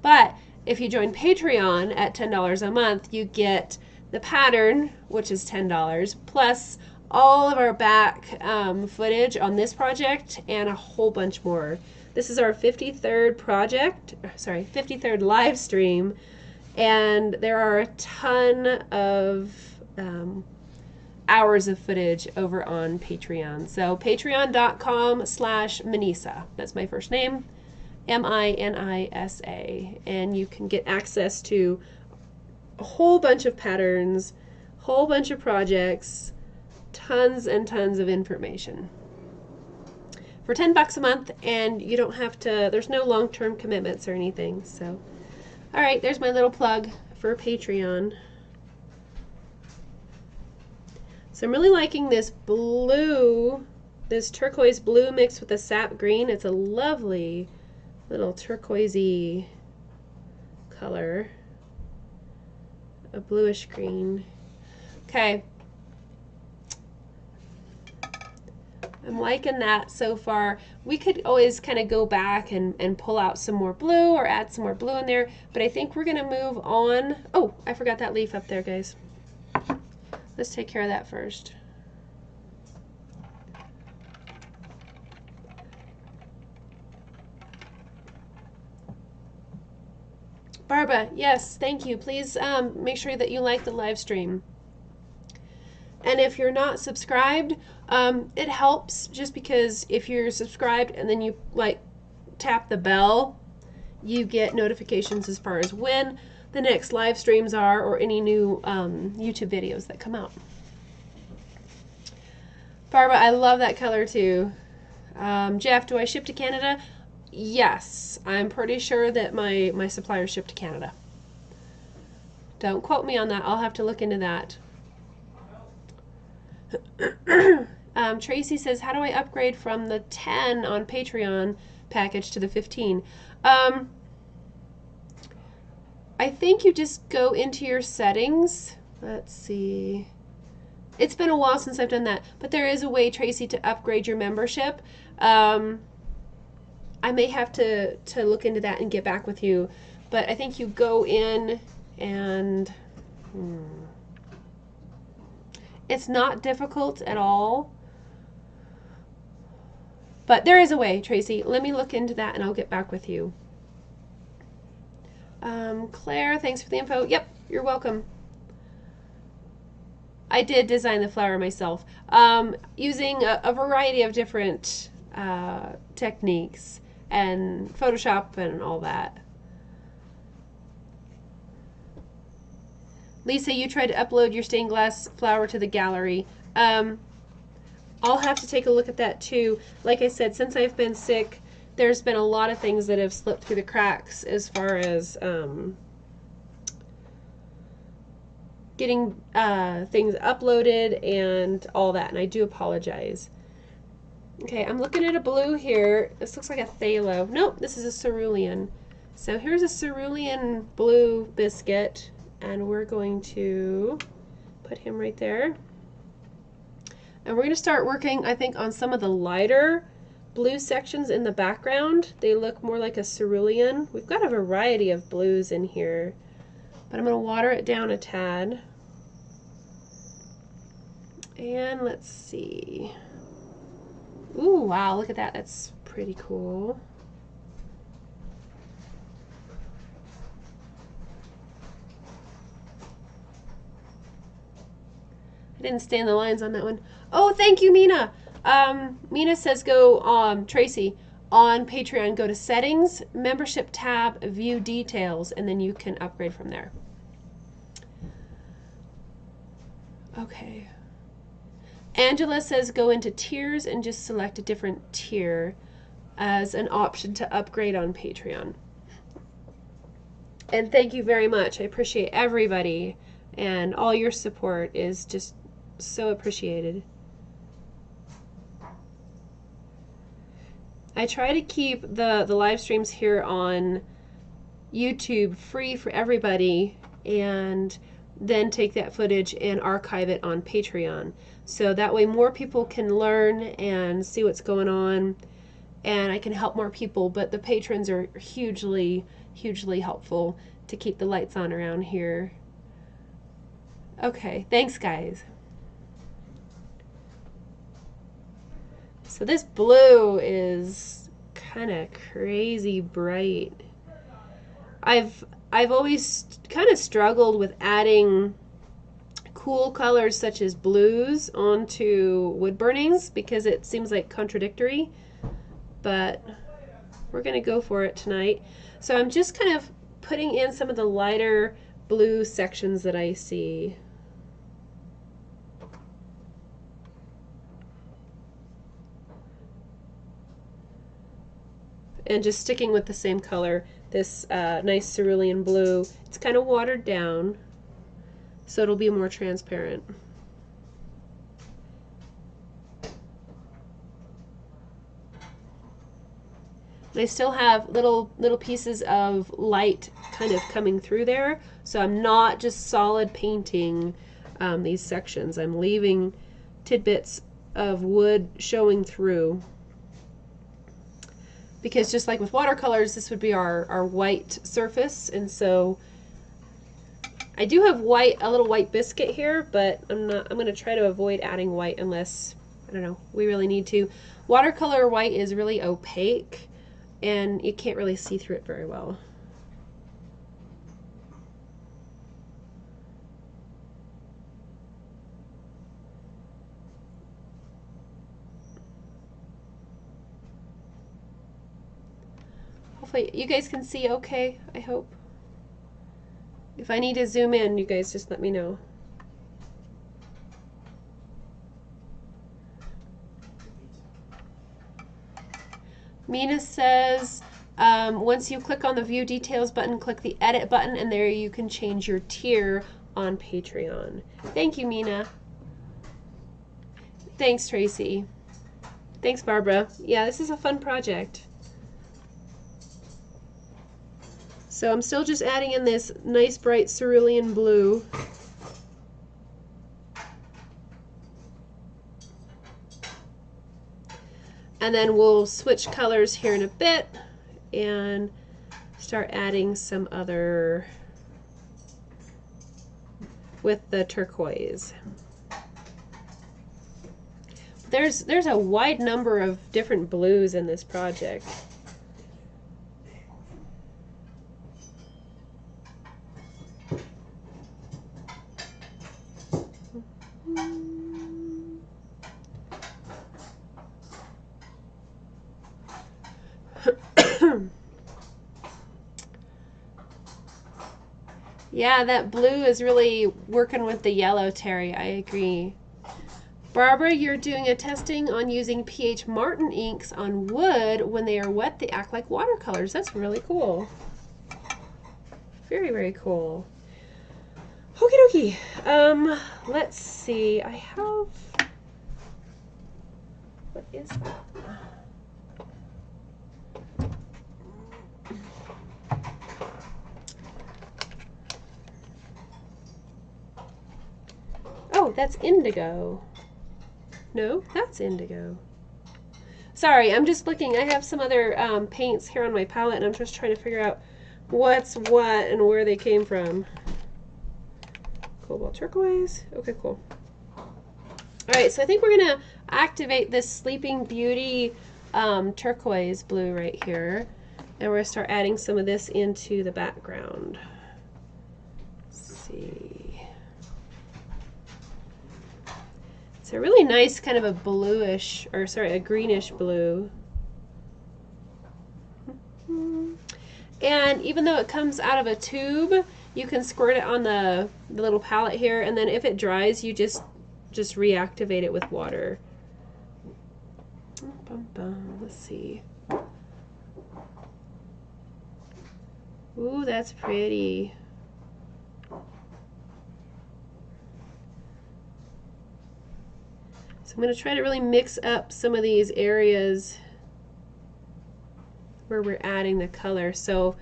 S1: But if you join Patreon at $10 a month, you get the pattern, which is $10, plus all of our back footage on this project and a whole bunch more. This is our 53rd project, sorry, 53rd live stream, and there are a ton of hours of footage over on Patreon. So patreon.com/Minisa. That's my first name, Minisa, and you can get access to a whole bunch of patterns, whole bunch of projects, tons and tons of information for $10 a month, and you don't have to, there's no long-term commitments or anything. So all right, there's my little plug for Patreon. So I'm really liking this blue, this turquoise blue mixed with the sap green. It's a lovely little turquoisey color, a bluish green. Okay, I'm liking that so far. We could always kind of go back and pull out some more blue or add some more blue in there, but I think we're gonna move on. Oh, I forgot that leaf up there, guys. Let's take care of that first. Barbara, yes, thank you. Please make sure that you like the live stream. And if you're not subscribed, it helps, just because if you're subscribed and then you like tap the bell, you get notifications as far as when the next live streams are or any new YouTube videos that come out. Barbara, I love that color too. Jeff, do I ship to Canada? Yes, I'm pretty sure that my suppliers ship to Canada. Don't quote me on that. I'll have to look into that. Tracy says, how do I upgrade from the 10 on Patreon package to the 15? I think you just go into your settings. Let's see. It's been a while since I've done that, but there is a way, Tracy, to upgrade your membership. I may have to look into that and get back with you, but I think you go in and it's not difficult at all. But there is a way, Tracy. Let me look into that and I'll get back with you. Claire, thanks for the info. Yep, you're welcome. I did design the flower myself, using a variety of different techniques and Photoshop and all that. Lisa, you tried to upload your stained glass flower to the gallery. I'll have to take a look at that too. Like I said, since I've been sick, there's been a lot of things that have slipped through the cracks as far as getting things uploaded and all that, and I do apologize. Okay, I'm looking at a blue here. This looks like a phthalo. Nope, this is a cerulean. So here's a cerulean blue biscuit, and we're going to put him right there. And we're going to start working, I think, on some of the lighter blue sections in the background. They look more like a cerulean. We've got a variety of blues in here, but I'm going to water it down a tad. And let's see. Ooh, wow, look at that. That's pretty cool. I didn't stand the lines on that one. Oh, thank you, Mina. Mina says go, Tracy, on Patreon, go to settings, membership tab, view details, and then you can upgrade from there. Okay. Angela says go into tiers and just select a different tier as an option to upgrade on Patreon. And thank you very much. I appreciate everybody, and all your support is just so appreciated. I try to keep the live streams here on YouTube free for everybody, and then take that footage and archive it on Patreon. So that way more people can learn and see what's going on, and I can help more people. But the patrons are hugely, hugely helpful to keep the lights on around here. Okay, thanks guys. So this blue is kind of crazy bright. I've always kind of struggled with adding cool colors such as blues onto wood burnings because it seems like contradictory, but we're gonna go for it tonight. So I'm just kind of putting in some of the lighter blue sections that I see. And just sticking with the same color, this nice cerulean blue. It's kind of watered down, so it'll be more transparent. And I still have little pieces of light kind of coming through there, so I'm not just solid painting these sections. I'm leaving tidbits of wood showing through. Because just like with watercolors, this would be our white surface, and so I do have a little white biscuit here, but I'm going to try to avoid adding white unless, I don't know, we really need to. Watercolor white is really opaque, and you can't really see through it very well. Hopefully you guys can see okay, I hope. If I need to zoom in, you guys just let me know. Mina says, once you click on the view details button, click the edit button, and there you can change your tier on Patreon. Thank you, Mina. Thanks, Tracy. Thanks, Barbara. Yeah, this is a fun project. So I'm still just adding in this nice bright cerulean blue. And then we'll switch colors here in a bit and start adding some other with the turquoise. There's a wide number of different blues in this project. Yeah, that blue is really working with the yellow, Terry. I agree. Barbara, you're doing a testing on using pH Martin inks on wood. When they are wet, they act like watercolors. That's really cool. Very, very cool. Okie dokie. Let's see. I have... What is that? Oh, that's indigo. No, that's indigo. Sorry, I'm just looking. I have some other paints here on my palette, and I'm just trying to figure out what's what and where they came from. Cobalt turquoise. Okay, cool. All right, so I think we're going to activate this Sleeping Beauty turquoise blue right here, and we're going to start adding some of this into the background. Let's see. It's a really nice kind of a bluish, or sorry, a greenish blue. And even though it comes out of a tube, you can squirt it on the little palette here, and then if it dries, you just reactivate it with water. Let's see. Ooh, that's pretty. So I'm going to try to really mix up some of these areas where we're adding the color. So,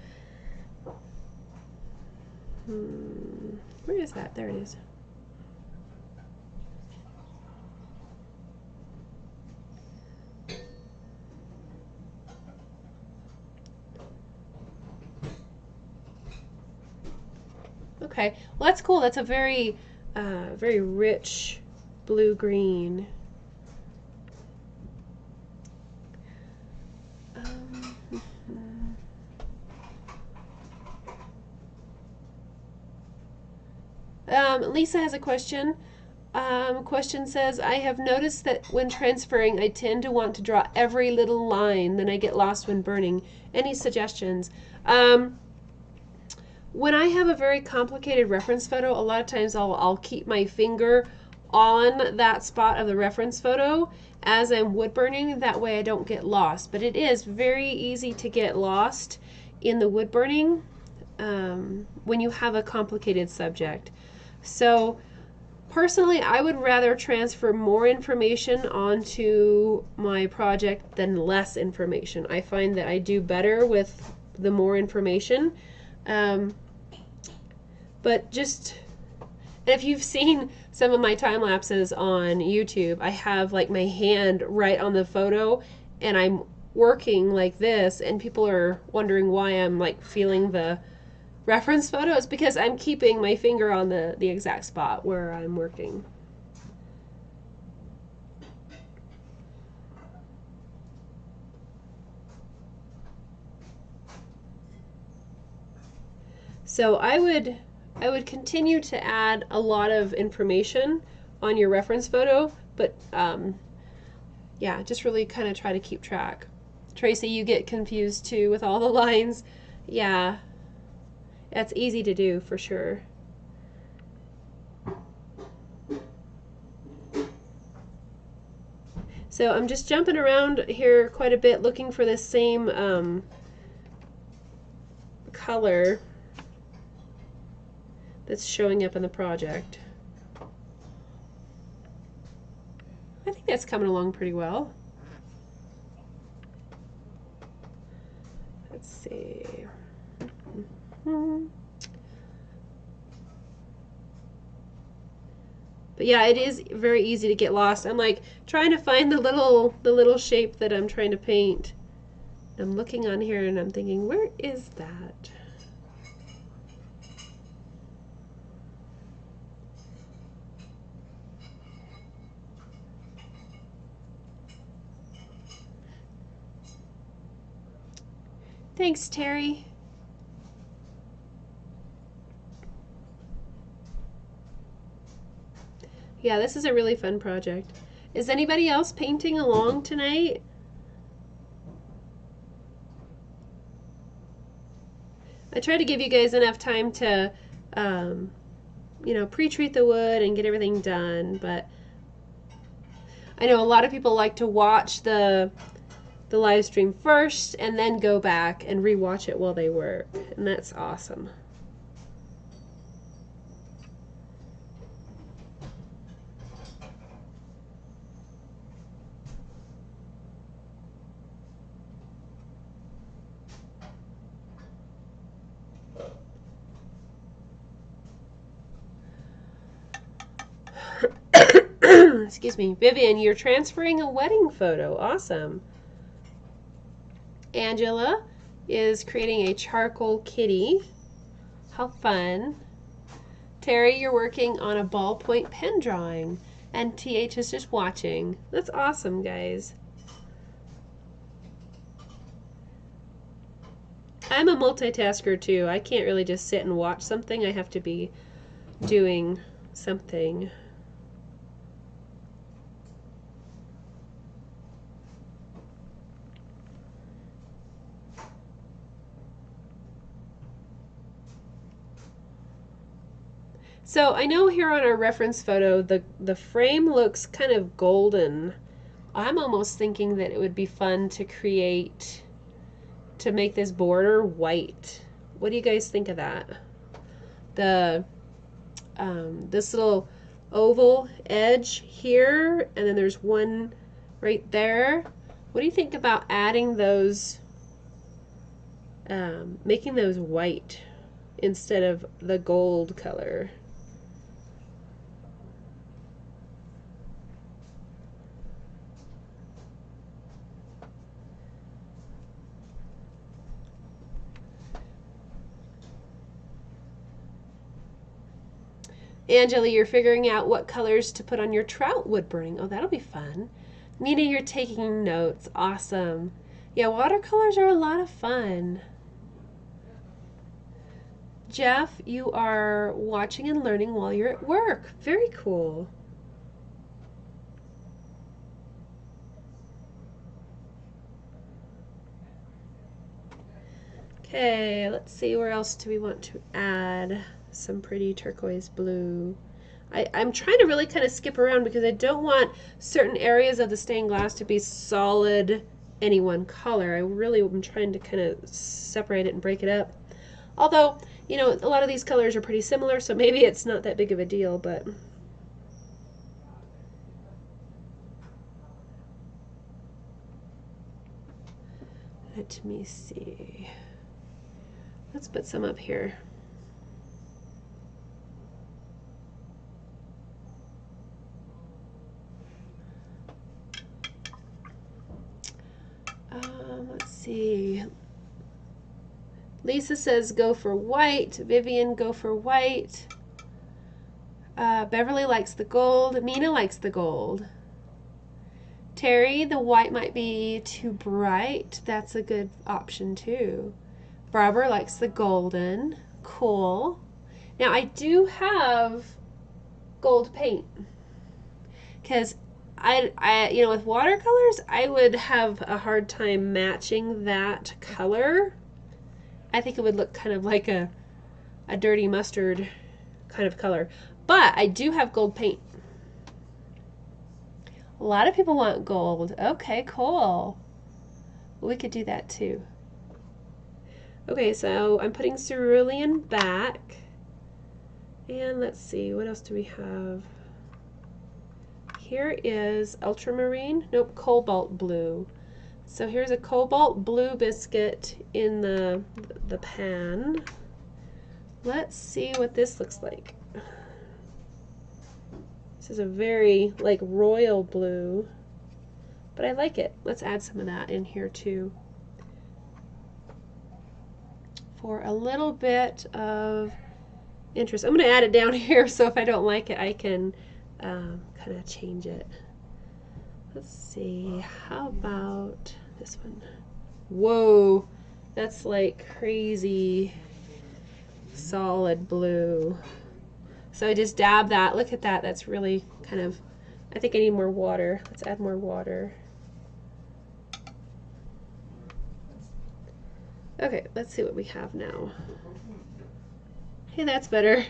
S1: where is that? There it is. Okay, well that's cool. That's a very, very rich blue-green. Lisa has a question. Question says, I have noticed that when transferring, I tend to want to draw every little line, then I get lost when burning. Any suggestions? When I have a very complicated reference photo, a lot of times I'll keep my finger on that spot of the reference photo as I'm wood burning. That way I don't get lost. But it is very easy to get lost in the wood burning when you have a complicated subject. So personally, I would rather transfer more information onto my project than less information. I find that I do better with the more information. But just, if you've seen some of my time lapses on YouTube, I have like my hand right on the photo and I'm working like this, and people are wondering why I'm like feeling the reference photo. It's because I'm keeping my finger on the exact spot where I'm working. So I would continue to add a lot of information on your reference photo, but yeah, just really kind of try to keep track. Tracy, you get confused too with all the lines. Yeah, that's easy to do for sure. So I'm just jumping around here quite a bit looking for the same color that's showing up in the project. I think that's coming along pretty well. Let's see. But yeah, it is very easy to get lost. I'm like trying to find the little shape that I'm trying to paint. I'm looking on here and I'm thinking, where is that? Thanks, Terry. Yeah, this is a really fun project. Is anybody else painting along tonight? I try to give you guys enough time to you know, pre-treat the wood and get everything done. But I know a lot of people like to watch the live stream first and then go back and rewatch it while they work, and that's awesome. Excuse me. Vivian, you're transferring a wedding photo. Awesome. Angela is creating a charcoal kitty. How fun. Terry, you're working on a ballpoint pen drawing. And TH is just watching. That's awesome, guys. I'm a multitasker too. I can't really just sit and watch something. I have to be doing something. So I know here on our reference photo, the frame looks kind of golden. I'm almost thinking that it would be fun to make this border white. What do you guys think of that? This little oval edge here, and then there's one right there. What do you think about adding those, making those white instead of the gold color? Angela, you're figuring out what colors to put on your trout wood burning. Oh, that'll be fun. Nina, you're taking notes. Awesome. Yeah, watercolors are a lot of fun. Jeff, you are watching and learning while you're at work. Very cool. Okay, let's see, where else do we want to add some pretty turquoise blue? I'm trying to really kind of skip around because I don't want certain areas of the stained glass to be solid any one color. I really am trying to kind of separate it and break it up. Although, you know, a lot of these colors are pretty similar, so maybe it's not that big of a deal, but... Let me see. Let's put some up here. Let's see. Lisa says go for white. Vivian, go for white. Beverly likes the gold. Mina likes the gold. Terry, the white might be too bright. That's a good option too. Barbara likes the golden. Cool. Now I do have gold paint because you know, with watercolors, I would have a hard time matching that color. I think it would look kind of like a dirty mustard kind of color. But I do have gold paint. A lot of people want gold. Okay, cool. We could do that too. Okay, so I'm putting cerulean back. And let's see, what else do we have? Here is ultramarine, nope, cobalt blue. So here's a cobalt blue biscuit in the pan. Let's see what this looks like. This is a very like royal blue, but I like it. Let's add some of that in here too. For a little bit of interest. I'm going to add it down here so if I don't like it I can kind of change it. Let's see, how about this one? Whoa, that's like crazy solid blue. So I just dab that. Look at that. That's really kind of, I think I need more water. Let's add more water. Okay, let's see what we have now. Hey, that's better. It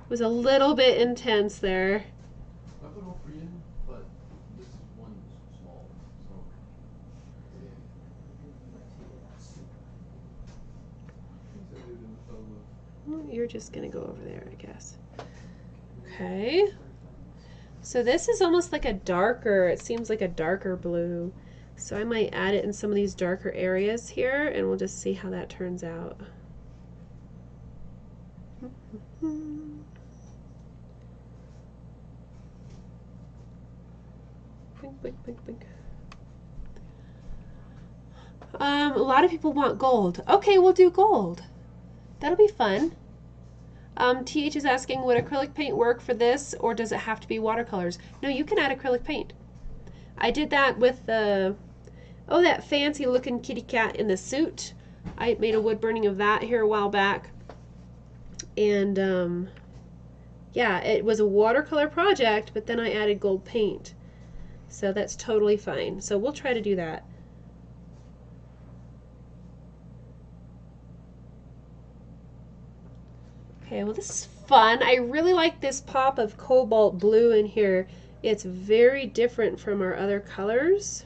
S1: was a little bit intense there.
S2: I put all 3 in, but this one's small, so.
S1: Well, you're just gonna go over there, I guess. Okay. So this is almost like a darker, it seems like a darker blue. So I might add it in some of these darker areas here, and we'll just see how that turns out. Blink, blink, blink, blink. A lot of people want gold. Okay, we'll do gold. That'll be fun. TH is asking, would acrylic paint work for this, or does it have to be watercolors? No, you can add acrylic paint. I did that with the, oh, that fancy looking kitty cat in the suit. I made a wood burning of that here a while back. And yeah, it was a watercolor project, but then I added gold paint. So that's totally fine. So we'll try to do that. Okay, well this is fun. I really like this pop of cobalt blue in here. It's very different from our other colors.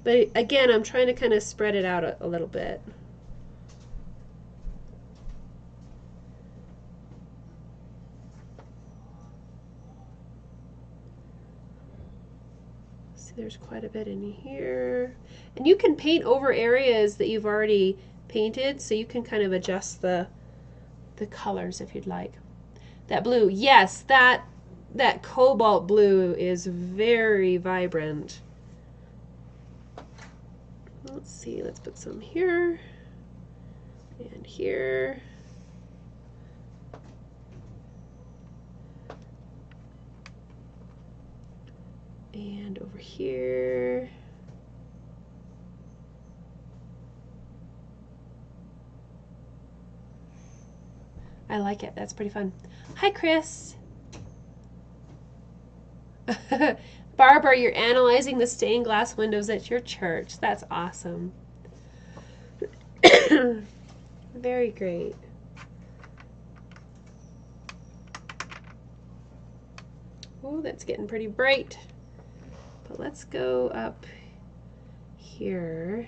S1: But again, I'm trying to kind of spread it out a little bit. See, there's quite a bit in here. And you can paint over areas that you've already painted, so you can kind of adjust the colors if you'd like. That blue, yes, that cobalt blue is very vibrant. Let's see, let's put some here and here. And over here. I like it. That's pretty fun. Hi, Chris. Barbara, you're analyzing the stained glass windows at your church. That's awesome. Very great. Oh, that's getting pretty bright. But let's go up here.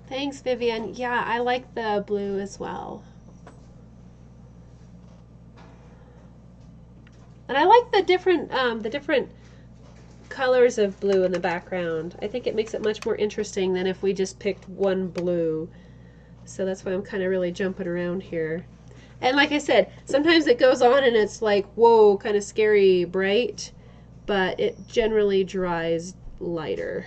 S1: Thanks, Vivian. Yeah, I like the blue as well. And I like the different colors of blue in the background. I think it makes it much more interesting than if we just picked one blue. So that's why I'm kind of really jumping around here. And like I said, sometimes it goes on and it's like, whoa, kind of scary bright, but it generally dries lighter.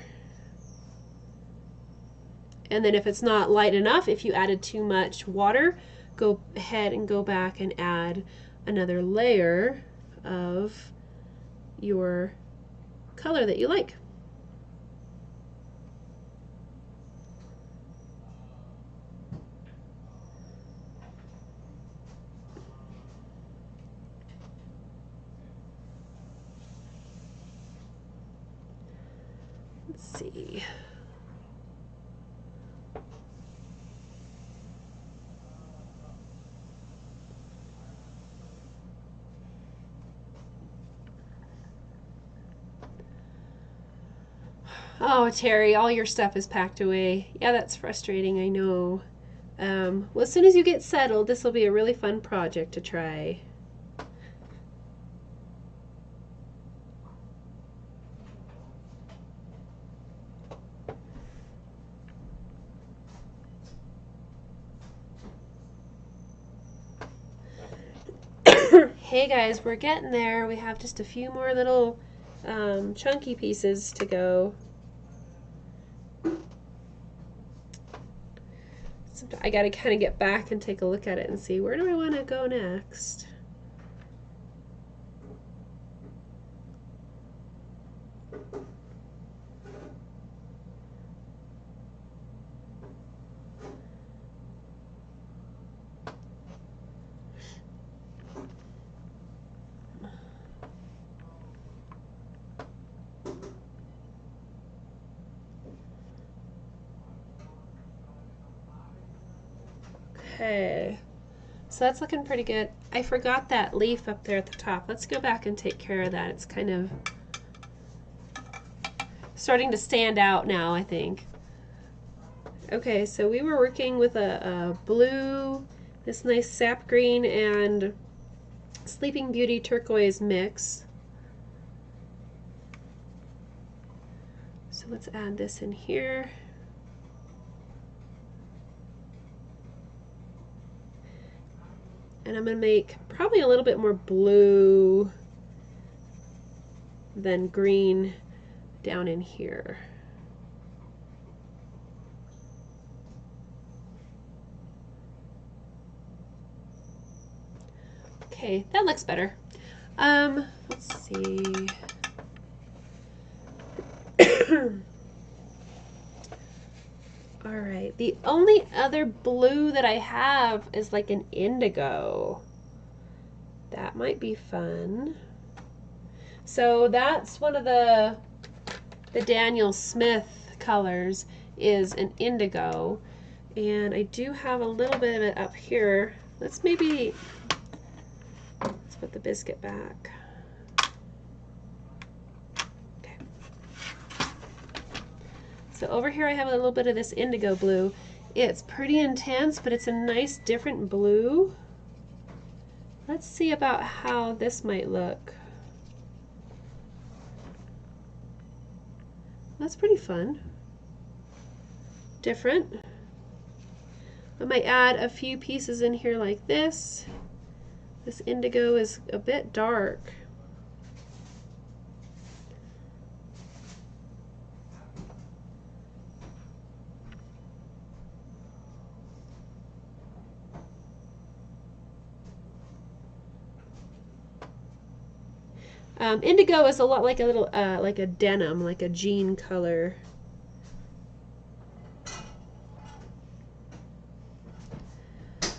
S1: And then if it's not light enough, if you added too much water, go ahead and go back and add another layer of your color that you like. Let's see. Oh, Terry, all your stuff is packed away. Yeah, that's frustrating, I know. Well, as soon as you get settled, this will be a really fun project to try. Hey guys, we're getting there. We have just a few more little chunky pieces to go. I gotta kind of get back and take a look at it and see, where do I want to go next? Okay, so that's looking pretty good. I forgot that leaf up there at the top. Let's go back and take care of that. It's kind of starting to stand out now, I think. Okay, so we were working with a blue, this nice sap green, and Sleeping Beauty turquoise mix. So let's add this in here. And I'm going to make probably a little bit more blue than green down in here. Okay, that looks better. Let's see. All right, the only other blue that I have is like an indigo. That might be fun. So that's one of the Daniel Smith colors is an indigo. And I do have a little bit of it up here. Let's put the biscuit back. Okay. So over here I have a little bit of this indigo blue. It's pretty intense, but it's a nice different blue. Let's see about how this might look. That's pretty fun. Different. I might add a few pieces in here like this. This indigo is a bit dark. Indigo is a lot like a little, like a denim, like a jean color.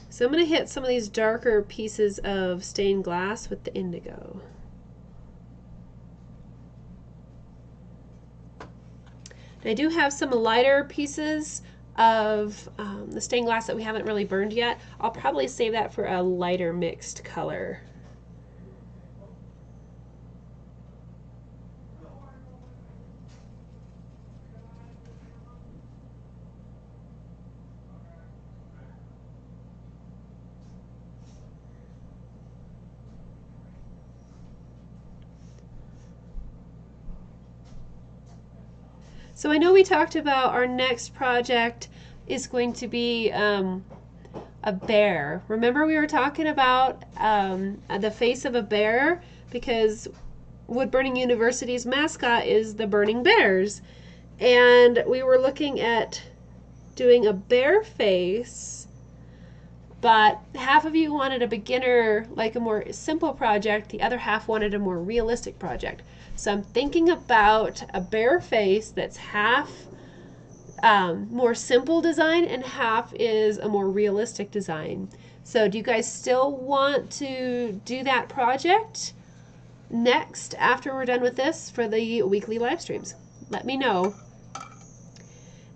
S1: So I'm going to hit some of these darker pieces of stained glass with the indigo. And I do have some lighter pieces of the stained glass that we haven't really burned yet. I'll probably save that for a lighter mixed color. So I know we talked about our next project is going to be a bear. Remember we were talking about the face of a bear, because Wood Burning University's mascot is the Burning Bears. And we were looking at doing a bear face, but half of you wanted a beginner, like a more simple project, the other half wanted a more realistic project. So I'm thinking about a bear face that's half more simple design and half is a more realistic design. So do you guys still want to do that project next after we're done with this for the weekly live streams? Let me know.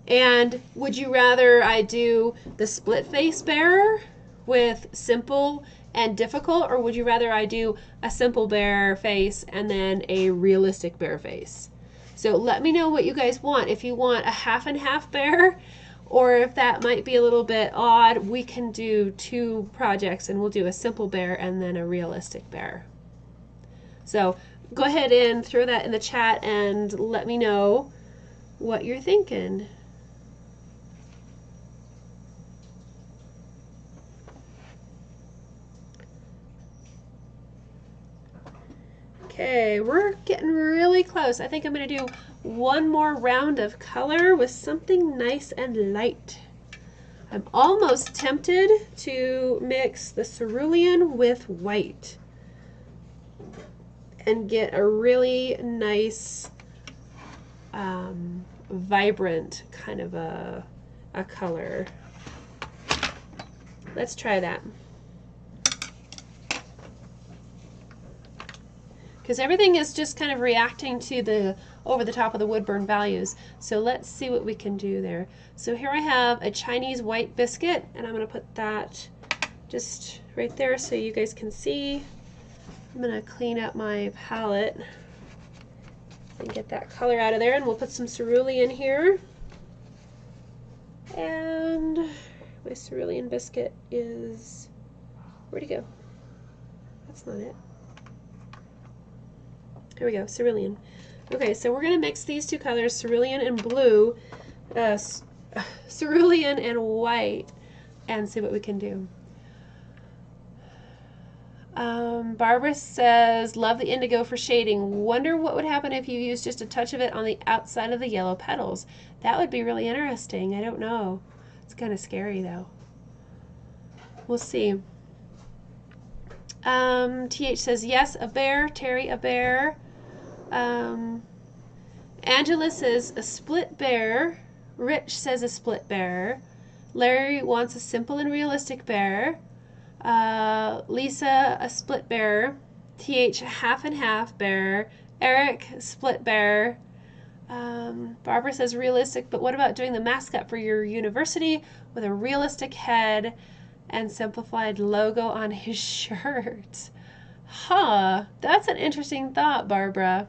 S1: And would you rather I do the split face bear with simple and difficult, or would you rather I do a simple bear face and then a realistic bear face? So let me know what you guys want. If you want a half and half bear, or if that might be a little bit odd, we can do two projects and we'll do a simple bear and then a realistic bear. So go ahead and throw that in the chat and let me know what you're thinking. Okay, we're getting really close. I think I'm going to do one more round of color with something nice and light. I'm almost tempted to mix the cerulean with white and get a really nice, vibrant kind of a color. Let's try that. Because everything is just kind of reacting to the over the top of the wood burn values. So let's see what we can do there. So here I have a Chinese white biscuit, and I'm going to put that just right there so you guys can see. I'm going to clean up my palette and get that color out of there, and we'll put some cerulean here. And my cerulean biscuit is, where'd it go? That's not it. Here we go, cerulean. Okay, so we're going to mix these two colors, cerulean and blue, cerulean and white, and see what we can do. Barbara says, love the indigo for shading. Wonder what would happen if you used just a touch of it on the outside of the yellow petals. That would be really interesting. I don't know. It's kind of scary though. We'll see. TH says, yes, a bear. Terry, a bear. Angela says, a split bear. Rich says, a split bear. Larry wants a simple and realistic bear. Lisa, a split bear. TH, half and half bear. Eric, split bear. Barbara says realistic, but what about doing the mascot for your university with a realistic head and simplified logo on his shirt? Huh, that's an interesting thought, Barbara.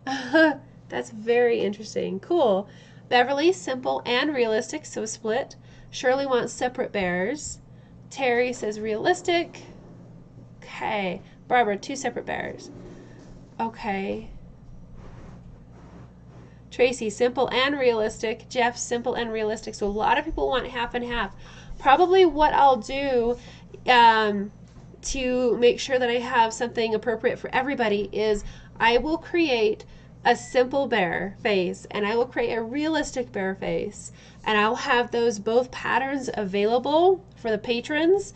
S1: That's very interesting. Cool. Beverly, simple and realistic, so split. Shirley wants separate bears. Terry says realistic. Okay. Barbara, 2 separate bears. Okay. Tracy, simple and realistic. Jeff, simple and realistic. So a lot of people want half and half. Probably what I'll do to make sure that I have something appropriate for everybody is I will create a simple bear face and I will create a realistic bear face, and I'll have those both patterns available for the patrons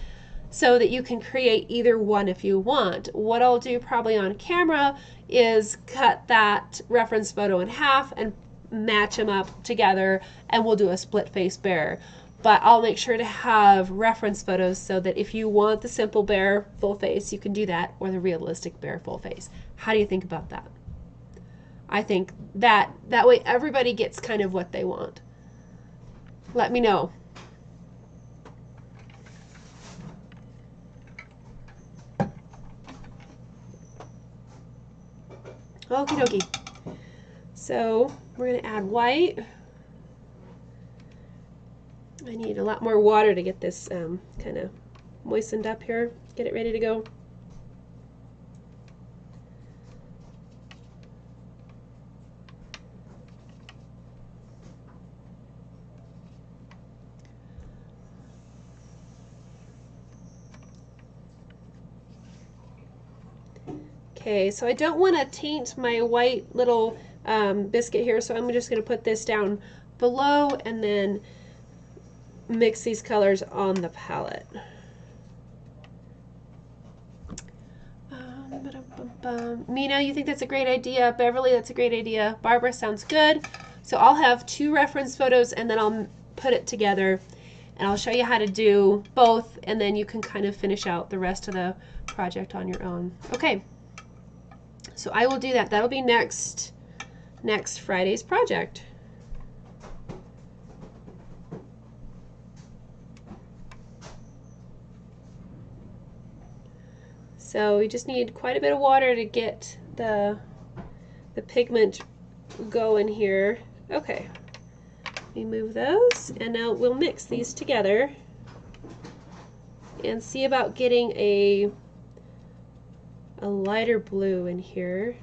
S1: so that you can create either one if you want. What I'll do probably on camera is cut that reference photo in half and match them up together, and we'll do a split face bear. But I'll make sure to have reference photos so that if you want the simple bear full face, you can do that, or the realistic bear full face. How do you think about that? I think that way everybody gets kind of what they want. Let me know. Okie dokie. So we're going to add white. I need a lot more water to get this kind of moistened up here. Get it ready to go. Okay, so I don't want to taint my white little biscuit here, so I'm just going to put this down below and then mix these colors on the palette. Mina, you think that's a great idea. Beverly, that's a great idea. Barbara, sounds good. So I'll have 2 reference photos and then I'll put it together and I'll show you how to do both, and then you can kind of finish out the rest of the project on your own. Okay. So I will do that. That'll be next Friday's project. So we just need quite a bit of water to get the pigment going here. Okay. We move those, and now we'll mix these together and see about getting a lighter blue in here.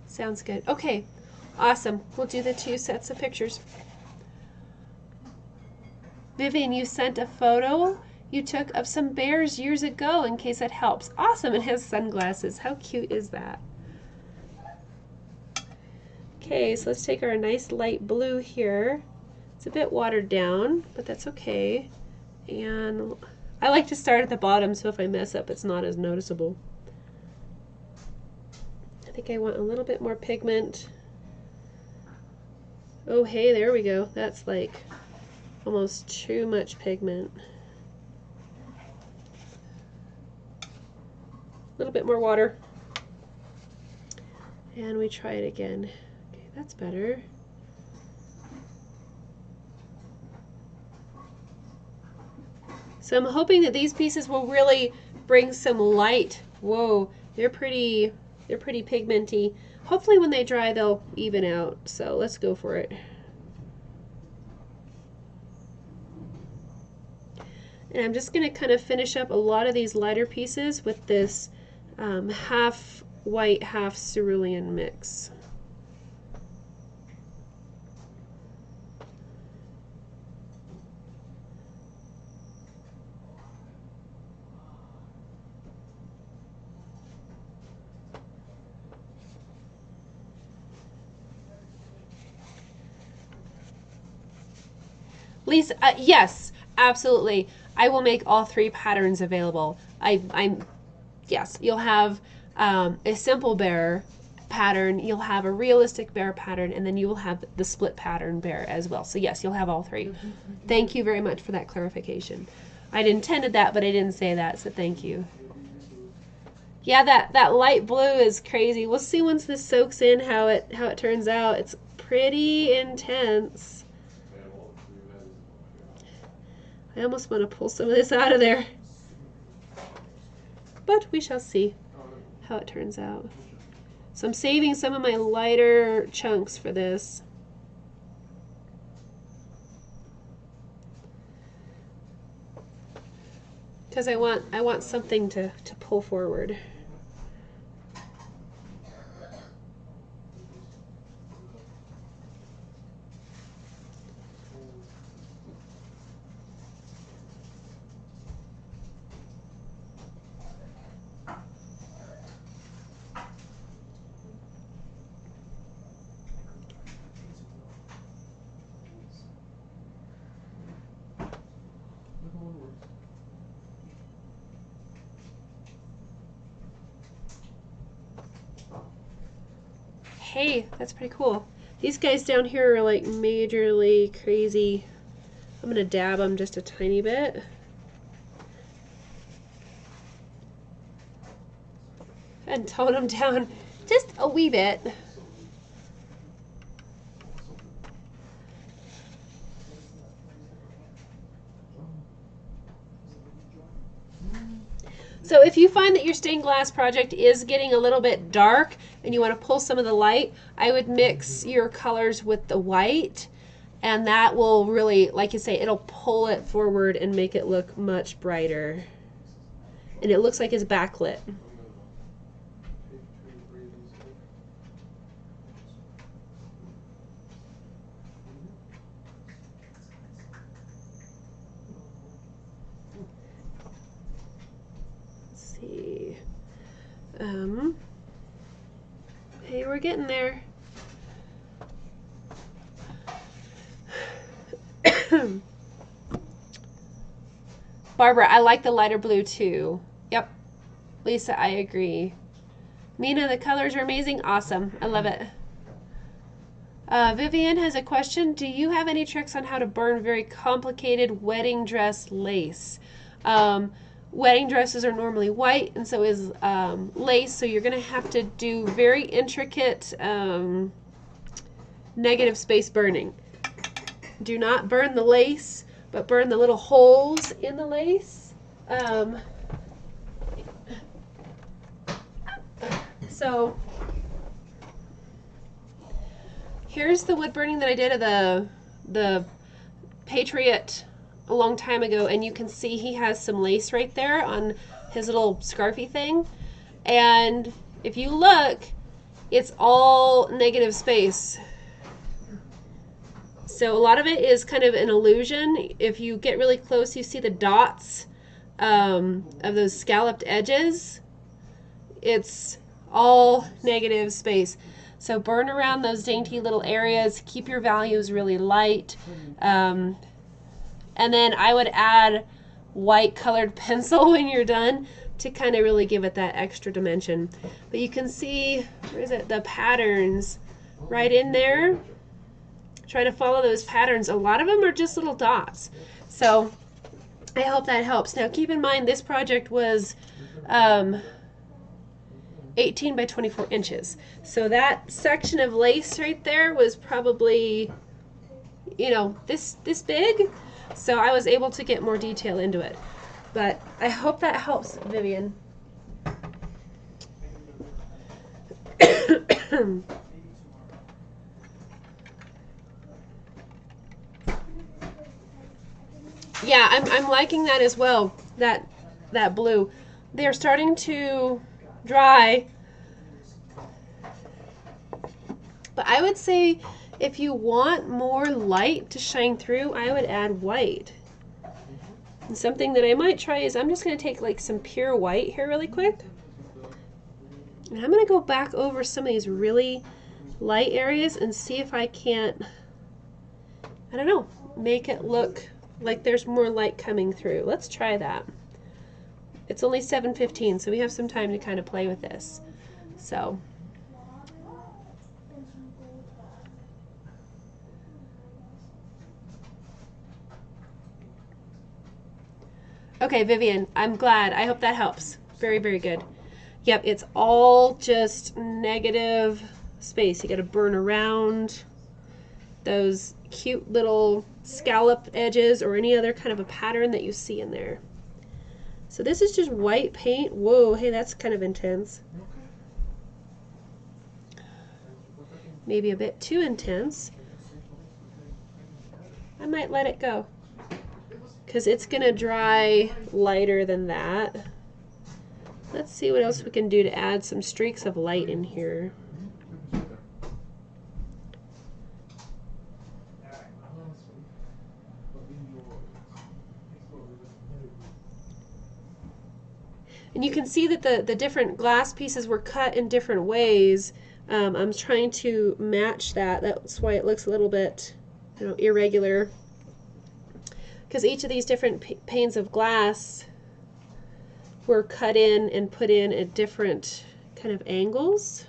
S1: Sounds good. Okay, awesome. We'll do the 2 sets of pictures. Vivian, you sent a photo you took of some bears years ago, in case that helps. Awesome, it has sunglasses. How cute is that? Okay, so let's take our nice light blue here. It's a bit watered down, but that's okay. And I like to start at the bottom, so if I mess up, it's not as noticeable. I think I want a little bit more pigment. Oh, hey, there we go. That's like almost too much pigment. little bit more water. And we try it again. Okay, that's better. So I'm hoping that these pieces will really bring some light. Whoa, they're pretty pigmenty. Hopefully when they dry they'll even out. So let's go for it. And I'm just going to kind of finish up a lot of these lighter pieces with this half white, half cerulean mix. Lisa, yes, absolutely. I will make all 3 patterns available. Yes, you'll have a simple bear pattern, you'll have a realistic bear pattern, and then you will have the split pattern bear as well. So yes, you'll have all 3. Thank you very much for that clarification. I'd intended that, but I didn't say that, so thank you. Yeah, that light blue is crazy. We'll see once this soaks in how it turns out. It's pretty intense. I almost want to pull some of this out of there. But we shall see how it turns out. So I'm saving some of my lighter chunks for this. Because I want something to pull forward. Hey, that's pretty cool. These guys down here are like majorly crazy. I'm gonna dab them just a tiny bit. And tone them down just a wee bit. So if you find that your stained glass project is getting a little bit dark and you want to pull some of the light, I would mix your colors with the white, and that will really, like you say, it'll pull it forward and make it look much brighter. And it looks like it's backlit. Hey, we're getting there. Barbara, I like the lighter blue too. Yep. Lisa, I agree. Mina, the colors are amazing. Awesome. I love it. Vivian has a question. Do you have any tricks on how to burn very complicated wedding dress lace? Wedding dresses are normally white, and so is lace, so you're going to have to do very intricate negative space burning. Do not burn the lace, but burn the little holes in the lace. So here's the wood burning that I did of the Patriot a long time ago, and you can see he has some lace right there on his little scarfy thing, and if you look, it's all negative space. So a lot of it is kind of an illusion. If you get really close, you see the dots of those scalloped edges. It's all negative space. So burn around those dainty little areas, keep your values really light, and then I would add white colored pencil when you're done to kind of really give it that extra dimension. But you can see, where is it, the patterns right in there. Try to follow those patterns. A lot of them are just little dots. So I hope that helps. Now keep in mind this project was 18 by 24 inches. So that section of lace right there was probably, you know, this big. So I was able to get more detail into it. But I hope that helps, Vivian. Yeah, I'm liking that as well. That blue. They're starting to dry. But I would say if you want more light to shine through, I would add white. And something that I might try is I'm just going to take like some pure white here really quick. And I'm going to go back over some of these really light areas and see if I can't, I don't know, make it look like there's more light coming through. Let's try that. It's only 7:15, so we have some time to kind of play with this. So. Okay, Vivian, I'm glad. I hope that helps. Very, very good. Yep, it's all just negative space. You got to burn around those cute little scallop edges or any other kind of a pattern that you see in there. So this is just white paint. Whoa, hey, that's kind of intense. Maybe a bit too intense. I might let it go, because it's going to dry lighter than that. Let's see what else we can do to add some streaks of light in here. And you can see that the different glass pieces were cut in different ways. I'm trying to match that. That's why it looks a little bit, you know, irregular. Because each of these different panes of glass were cut in and put in at different kind of angles.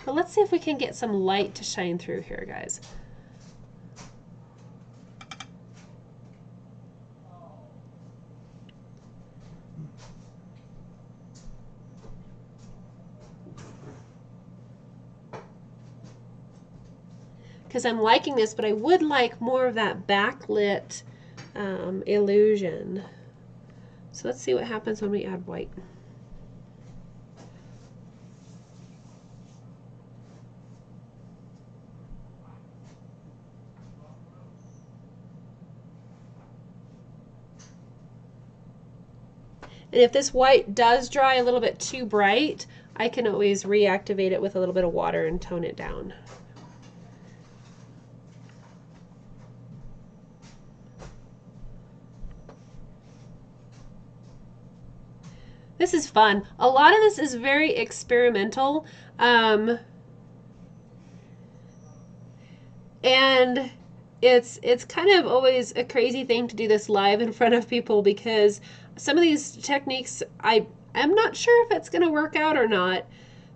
S1: But let's see if we can get some light to shine through here, guys. Because I'm liking this, but I would like more of that backlit illusion. So let's see what happens when we add white. And if this white does dry a little bit too bright, I can always reactivate it with a little bit of water and tone it down. This is fun. A lot of this is very experimental. And it's kind of always a crazy thing to do this live in front of people, because some of these techniques I'm not sure if it's going to work out or not.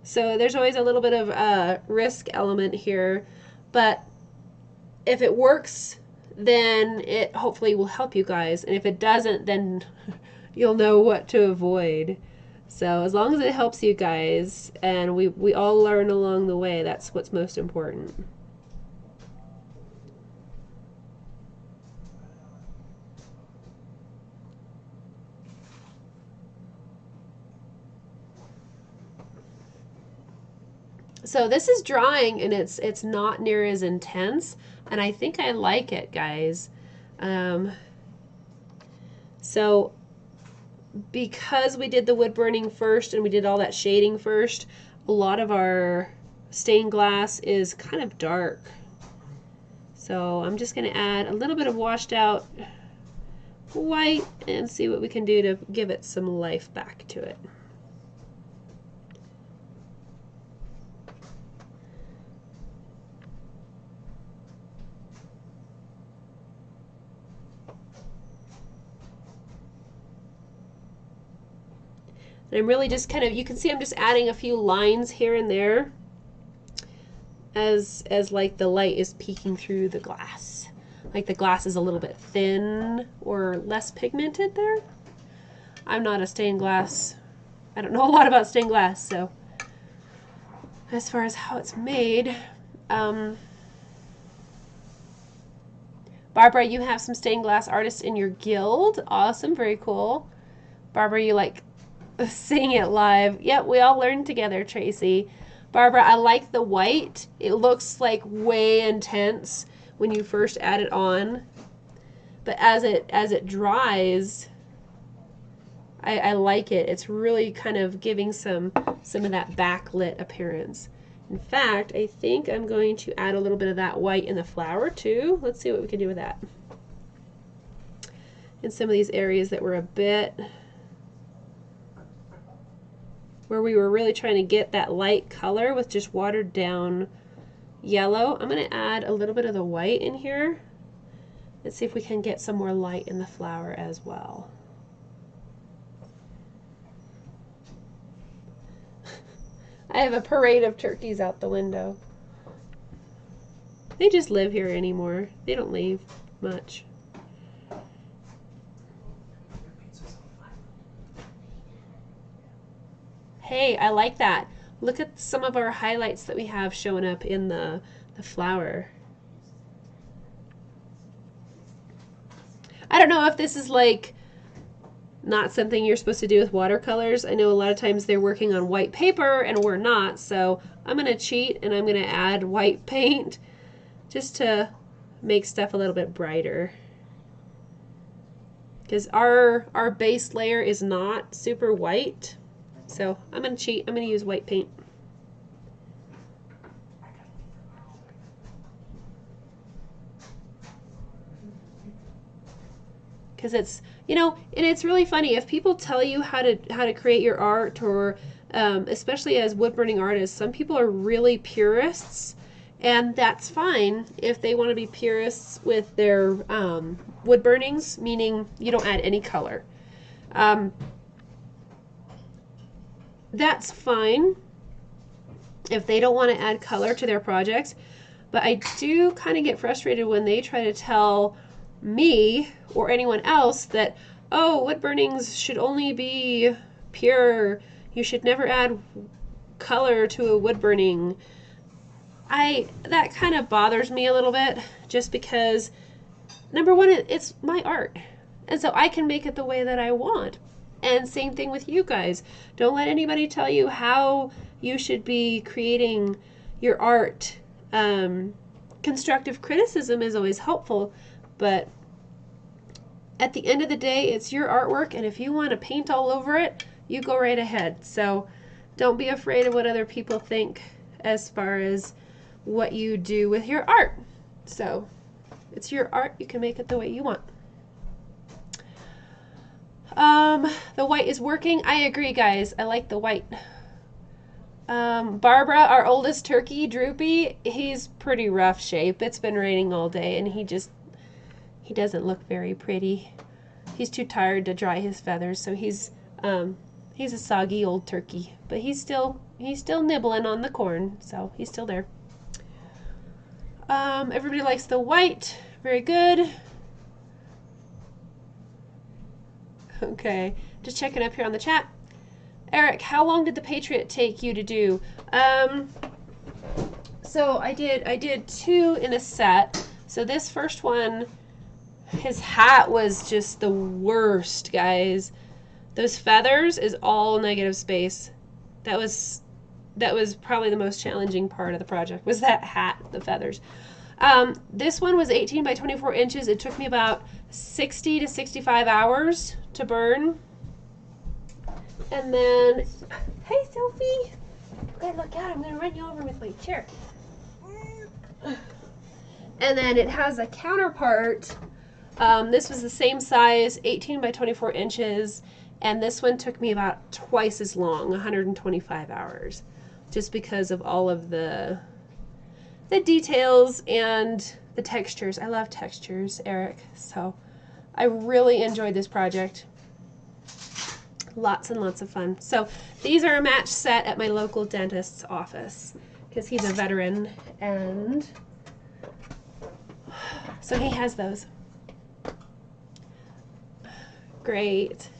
S1: So there's always a little bit of a risk element here. But if it works, then it hopefully will help you guys. And if it doesn't, then you'll know what to avoid. So as long as it helps you guys, and we all learn along the way, that's what's most important. So this is drying, and it's not near as intense, and I think I like it, guys. So because we did the wood burning first and we did all that shading first, a lot of our stained glass is kind of dark. So I'm just going to add a little bit of washed out white and see what we can do to give it some life back to it. And I'm really just kind of, you can see I'm just adding a few lines here and there as like the light is peeking through the glass. Like the glass is a little bit thin or less pigmented there. I'm not a stained glass. I don't know a lot about stained glass, so as far as how it's made. Barbara, you have some stained glass artists in your guild. Awesome, very cool. Barbara, you like seeing it live. Yep, we all learned together, Tracy. Barbara, I like the white. It looks like way intense when you first add it on. But as it dries, I like it. It's really kind of giving some of that backlit appearance. In fact, I think I'm going to add a little bit of that white in the flower too. Let's see what we can do with that. In some of these areas that were a bit, where we were really trying to get that light color with just watered down yellow, I'm going to add a little bit of the white in here. Let's see if we can get some more light in the flower as well. I have a parade of turkeys out the window. They just live here anymore. They don't leave much. Hey, I like that. Look at some of our highlights that we have showing up in the flower. I don't know if this is like not something you're supposed to do with watercolors. I know a lot of times they're working on white paper and we're not, so I'm going to cheat and I'm going to add white paint just to make stuff a little bit brighter. Because our base layer is not super white, so I'm going to cheat. I'm going to use white paint. Because it's, you know, and it's really funny if people tell you how to create your art, or especially as wood burning artists, some people are really purists, and that's fine if they want to be purists with their wood burnings, meaning you don't add any color. That's fine if they don't want to add color to their projects, but I do kind of get frustrated when they try to tell me or anyone else that, oh, wood burnings should only be pure, you should never add color to a wood burning. That kind of bothers me a little bit, just because number one, it's my art, and so I can make it the way that I want. And same thing with you guys. Don't let anybody tell you how you should be creating your art. Constructive criticism is always helpful, but at the end of the day, it's your artwork, and if you want to paint all over it, you go right ahead. So don't be afraid of what other people think as far as what you do with your art. So it's your art, you can make it the way you want. The white is working. I agree, guys. I like the white. Barbara, our oldest turkey, Droopy, he's pretty rough shape. It's been raining all day, and he doesn't look very pretty. He's too tired to dry his feathers, so he's a soggy old turkey. But he's still nibbling on the corn, so he's still there. Everybody likes the white. Very good. Okay, just checking up here on the chat. Eric, how long did the Patriot take you to do? So I did 2 in a set. So this first one, his hat was just the worst, guys. Those feathers is all negative space. That was probably the most challenging part of the project, was that hat, the feathers. This one was 18 by 24 inches. It took me about 60 to 65 hours to burn. And then, hey Sophie, okay, look out, I'm gonna run you over with my chair. And then it has a counterpart. This was the same size, 18 by 24 inches, and this one took me about twice as long, 125 hours, just because of all of the details and the textures. I love textures, Eric, so I really enjoyed this project. Lots and lots of fun. So these are a match set at my local dentist's office because he's a veteran, and so he has those. Great.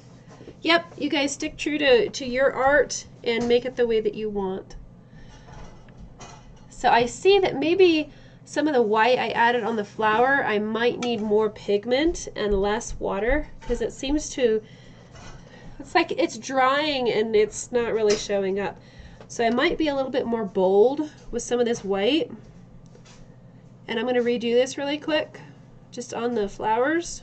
S1: Yep, you guys stick true to your art and make it the way that you want. So I see that maybe some of the white I added on the flower, I might need more pigment and less water because it seems to, it's like it's drying and it's not really showing up. So I might be a little bit more bold with some of this white. And I'm going to redo this really quick, just on the flowers.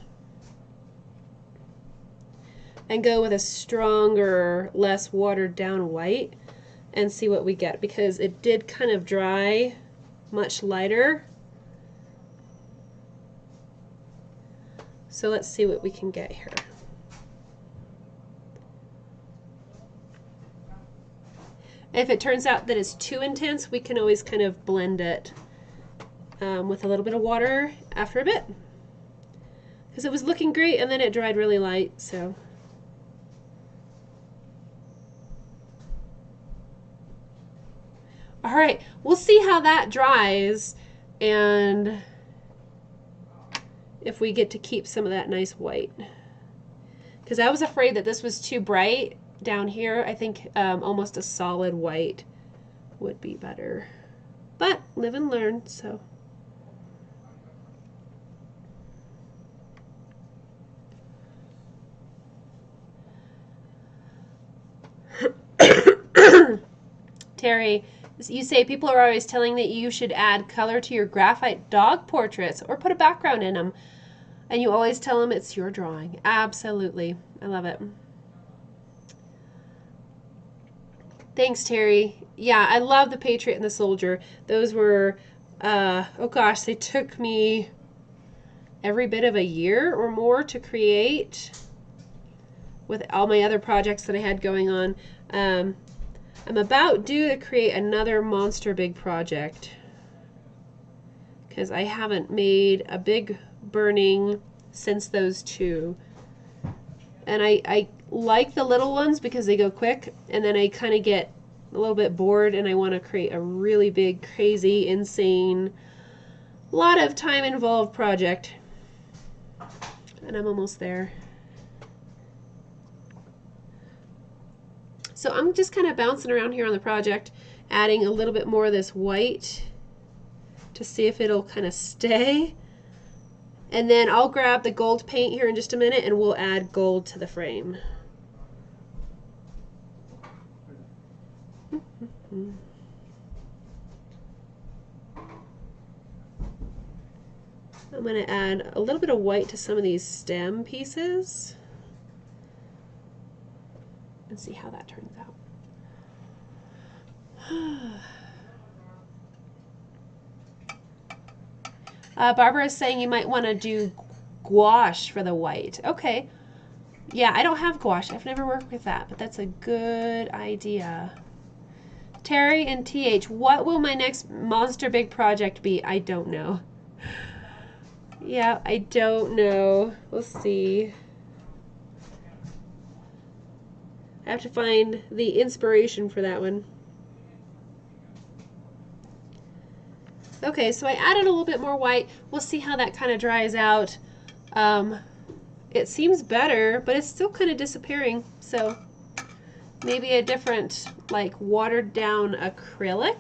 S1: And go with a stronger, less watered down white and see what we get, because it did kind of dry much lighter. So let's see what we can get here. If it turns out that it's too intense, we can always kind of blend it with a little bit of water after a bit. Because it was looking great and then it dried really light, so. All right, we'll see how that dries and if we get to keep some of that nice white. Because I was afraid that this was too bright down here. I think almost a solid white would be better. But live and learn, so. Terry, you say people are always telling that you should add color to your graphite dog portraits or put a background in them. And you always tell them it's your drawing. Absolutely. I love it. Thanks, Terry. Yeah, I love the Patriot and the Soldier. Those were, oh gosh, they took me every bit of a year or more to create with all my other projects that I had going on. I'm about due to create another monster big project because I haven't made a big burning since those two. And I like the little ones because they go quick, and then I kind of get a little bit bored and I want to create a really big, crazy, insane, lot of time involved project. And I'm almost there. So I'm just kind of bouncing around here on the project, adding a little bit more of this white to see if it'll kind of stay. And then I'll grab the gold paint here in just a minute and we'll add gold to the frame. I'm going to add a little bit of white to some of these stem pieces and see how that turns out. Barbara is saying you might want to do gouache for the white. Okay. Yeah, I don't have gouache. I've never worked with that, but that's a good idea. Terry and TH, what will my next monster big project be? I don't know. Yeah, I don't know. We'll see. I have to find the inspiration for that one. Okay, so I added a little bit more white. We'll see how that kind of dries out. It seems better, but it's still kind of disappearing. So maybe a different, like, watered down acrylic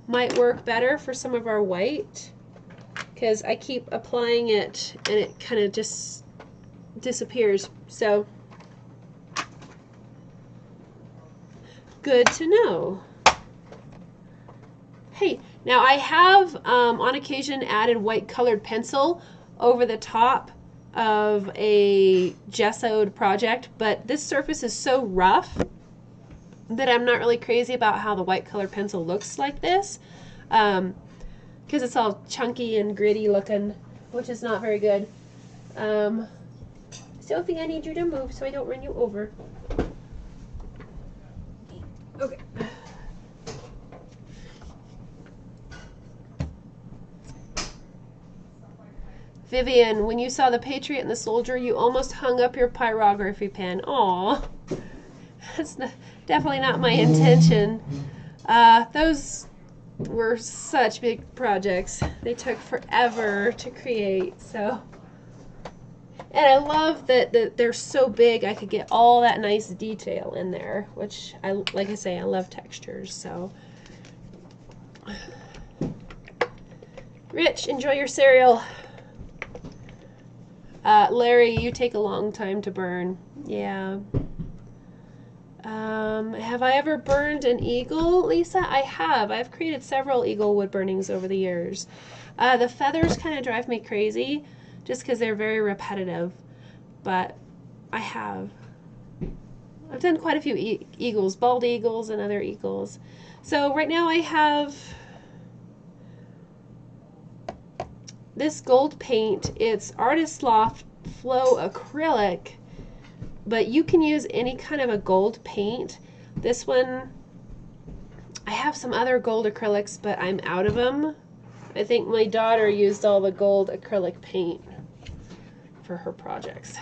S1: might work better for some of our white, because I keep applying it and it kind of just disappears. So good to know. Hey, now I have on occasion added white colored pencil over the top of a gessoed project, but this surface is so rough that I'm not really crazy about how the white colored pencil looks like this, because it's all chunky and gritty looking, which is not very good. Sophie, I need you to move so I don't run you over. Okay. Vivian, when you saw the Patriot and the Soldier, you almost hung up your pyrography pen. Aw, that's definitely not my intention. Those were such big projects. They took forever to create, so And I love that they're so big, I could get all that nice detail in there, which, like I say, I love textures, so. Rich, enjoy your cereal. Larry, you take a long time to burn. Yeah. Have I ever burned an eagle, Lisa? I have. I've created several eagle wood burnings over the years. The feathers kind of drive me crazy just because they're very repetitive, but I have. I've done quite a few eagles, bald eagles and other eagles. So right now I have this gold paint. It's Artist Loft Flow Acrylic, but you can use any kind of a gold paint. This one, I have some other gold acrylics, but I'm out of them. I think my daughter used all the gold acrylic paint for her projects.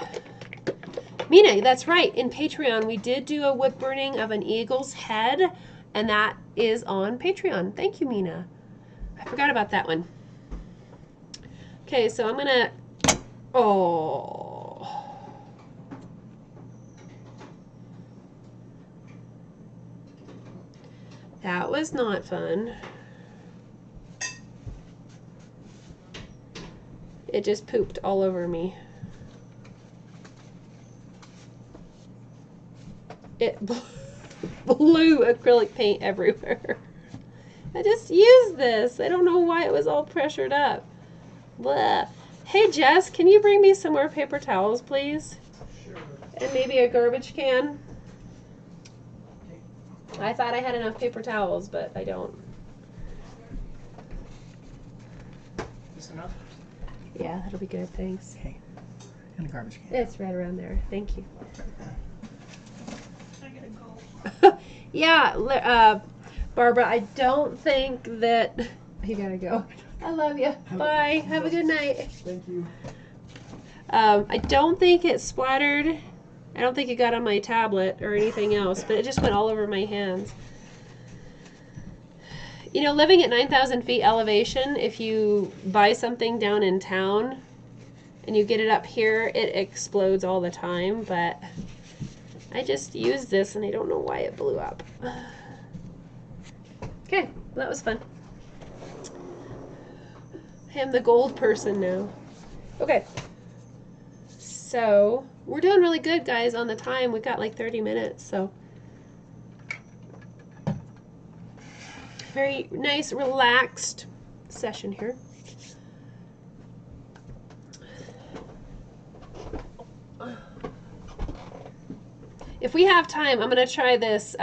S1: Mina, that's right. In Patreon, we did do a wood burning of an eagle's head, and that is on Patreon. Thank you, Mina. I forgot about that one. Okay, so I'm gonna, oh. That was not fun. It just pooped all over me. It blew acrylic paint everywhere. I just used this. I don't know why it was all pressured up. Blah. Hey Jess, can you bring me some more paper towels, please?
S3: Sure.
S1: And maybe a garbage can?
S3: Okay.
S1: I thought I had enough paper towels, but I don't.
S3: This enough?
S1: Yeah, that'll be good, thanks.
S3: Okay. And a garbage can.
S1: It's right around there. Thank you.
S3: I gotta go.
S1: Yeah, Barbara, I don't think that... You gotta go. I love you. Bye. Have a good night.
S3: Thank you.
S1: I don't think it splattered. I don't think it got on my tablet or anything else, but it just went all over my hands. You know, living at 9,000 feet elevation, if you buy something down in town and you get it up here, it explodes all the time, but I just used this and I don't know why it blew up. Okay, well, that was fun. I am the gold person now. Okay. So, we're doing really good, guys, on the time. We got like 30 minutes, so. Very nice, relaxed session here. If we have time, I'm going to try this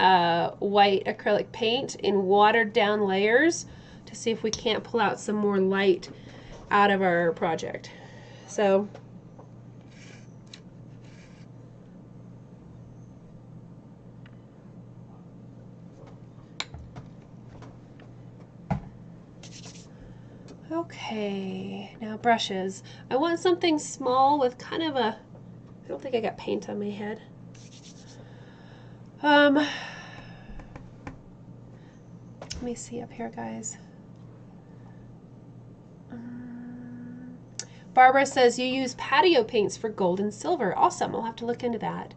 S1: white acrylic paint in watered down layers to see if we can't pull out some more light out of our project. So, okay, now brushes. I want something small with kind of a, I don't think I got paint on my head. Let me see up here, guys. Barbara says you use patio paints for gold and silver. Awesome, I'll have to look into that.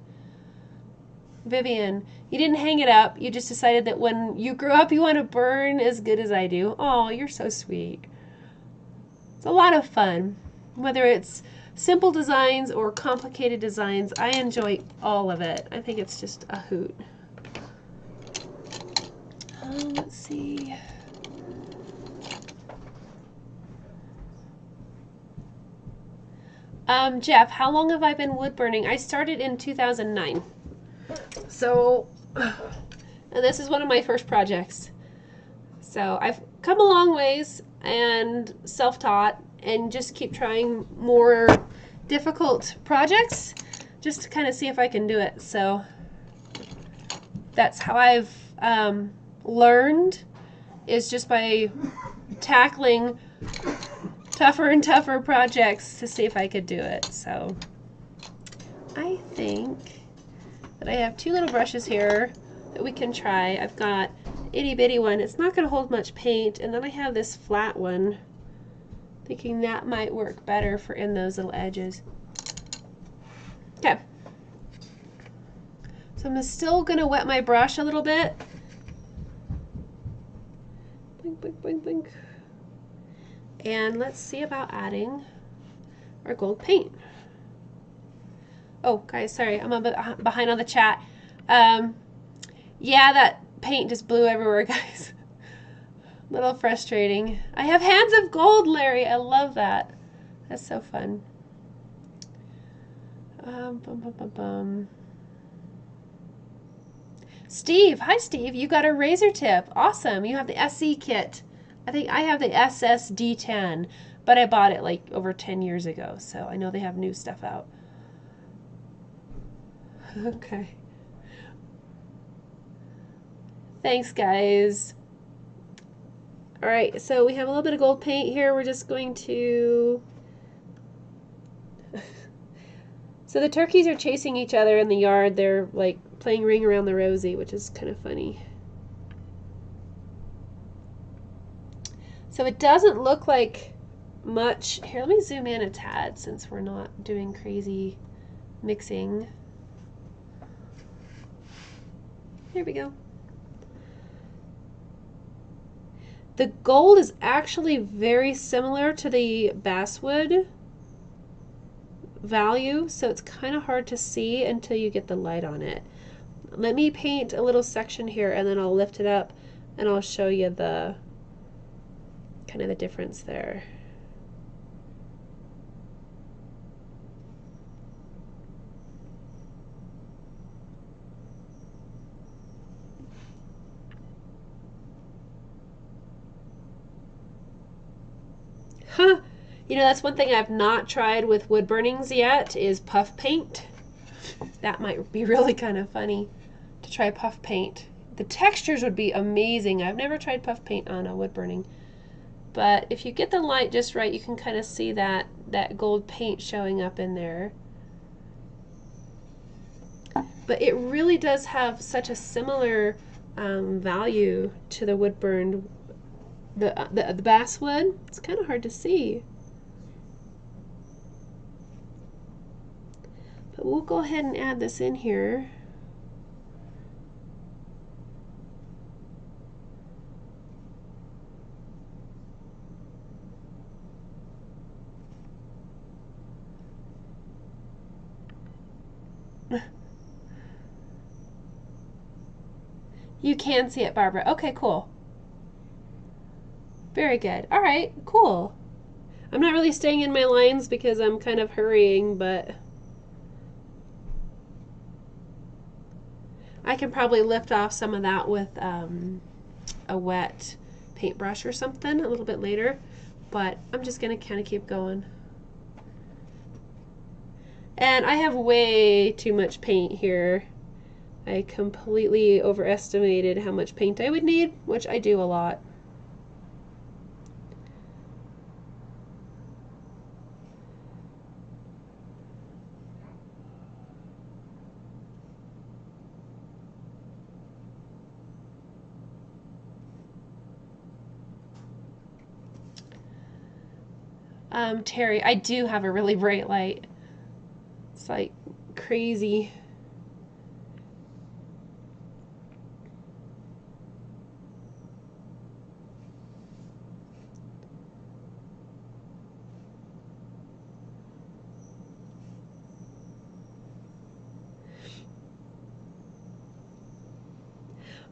S1: Vivian, you didn't hang it up. You just decided that when you grow up you want to burn as good as I do. Oh, you're so sweet. It's a lot of fun. Whether it's simple designs or complicated designs, I enjoy all of it. I think it's just a hoot. Let's see. Jeff, how long have I been wood burning? I started in 2009. So, and this is one of my first projects. So I've come a long ways and self-taught and just keep trying more difficult projects just to kind of see if I can do it. So that's how I've learned, is just by tackling tougher and tougher projects to see if I could do it. So I think that I have two little brushes here that we can try. I've got an itty bitty one. It's not going to hold much paint, and then I have this flat one, thinking that might work better for in those little edges. Okay. So I'm still gonna wet my brush a little bit. Blink, blink, blink, blink. And let's see about adding our gold paint. Oh, guys, sorry, I'm a bit behind on the chat. Yeah, that paint just blew everywhere, guys. Little frustrating. I have hands of gold, Larry. I love that. That's so fun. Bum, bum, bum, bum. Steve, hi Steve. You got a razor tip. Awesome. You have the SE kit. I think I have the SSD10, but I bought it like over 10 years ago, so I know they have new stuff out. Okay. Thanks, guys. All right, so we have a little bit of gold paint here. We're just going to... So the turkeys are chasing each other in the yard. They're like playing Ring Around the Rosie, which is kind of funny. So it doesn't look like much. Here, let me zoom in a tad since we're not doing crazy mixing. There we go. The gold is actually very similar to the basswood value, so it's kind of hard to see until you get the light on it. Let me paint a little section here and then I'll lift it up and I'll show you the kind of the difference there. Huh. You know, that's one thing I've not tried with wood burnings yet is puff paint. That might be really kind of funny to try puff paint. The textures would be amazing. I've never tried puff paint on a wood burning. But if you get the light just right, you can kind of see that gold paint showing up in there. But it really does have such a similar value to the wood burned, the basswood. It's kind of hard to see. But we'll go ahead and add this in here. You can see it, Barbara. Okay, cool. Very good. All right, cool. I'm not really staying in my lines because I'm kind of hurrying, but I can probably lift off some of that with a wet paintbrush or something a little bit later, but I'm just going to kind of keep going. And I have way too much paint here. I completely overestimated how much paint I would need, which I do a lot. Terry, I do have a really bright light. It's like crazy.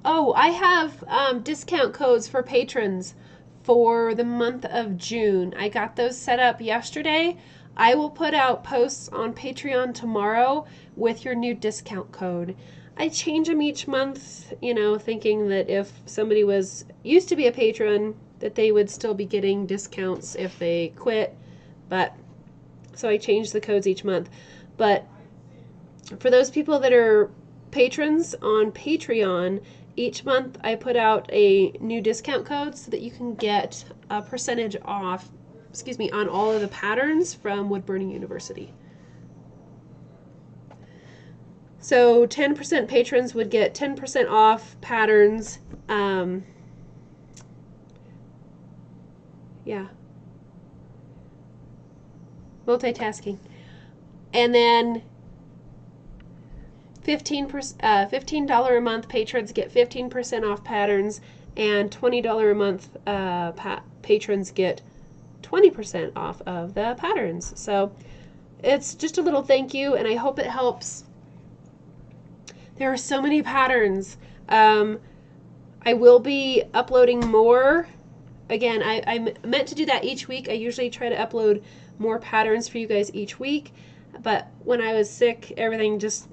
S1: Oh, I have discount codes for patrons for the month of June. I got those set up yesterday. I will put out posts on Patreon tomorrow with your new discount code. I change them each month, you know, thinking that if somebody used to be a patron, that they would still be getting discounts if they quit. But so I change the codes each month. But for those people that are patrons on Patreon, each month I put out a new discount code so that you can get a percentage off, on all of the patterns from Wood Burning University. So 10% patrons would get 10% off patterns. Yeah. Multitasking. And then $15 a month patrons get 15% off patterns, and $20 a month patrons get 20% off of the patterns. So it's just a little thank you, and I hope it helps. There are so many patterns. I will be uploading more. Again, I meant to do that each week. I usually try to upload more patterns for you guys each week, but when I was sick, everything just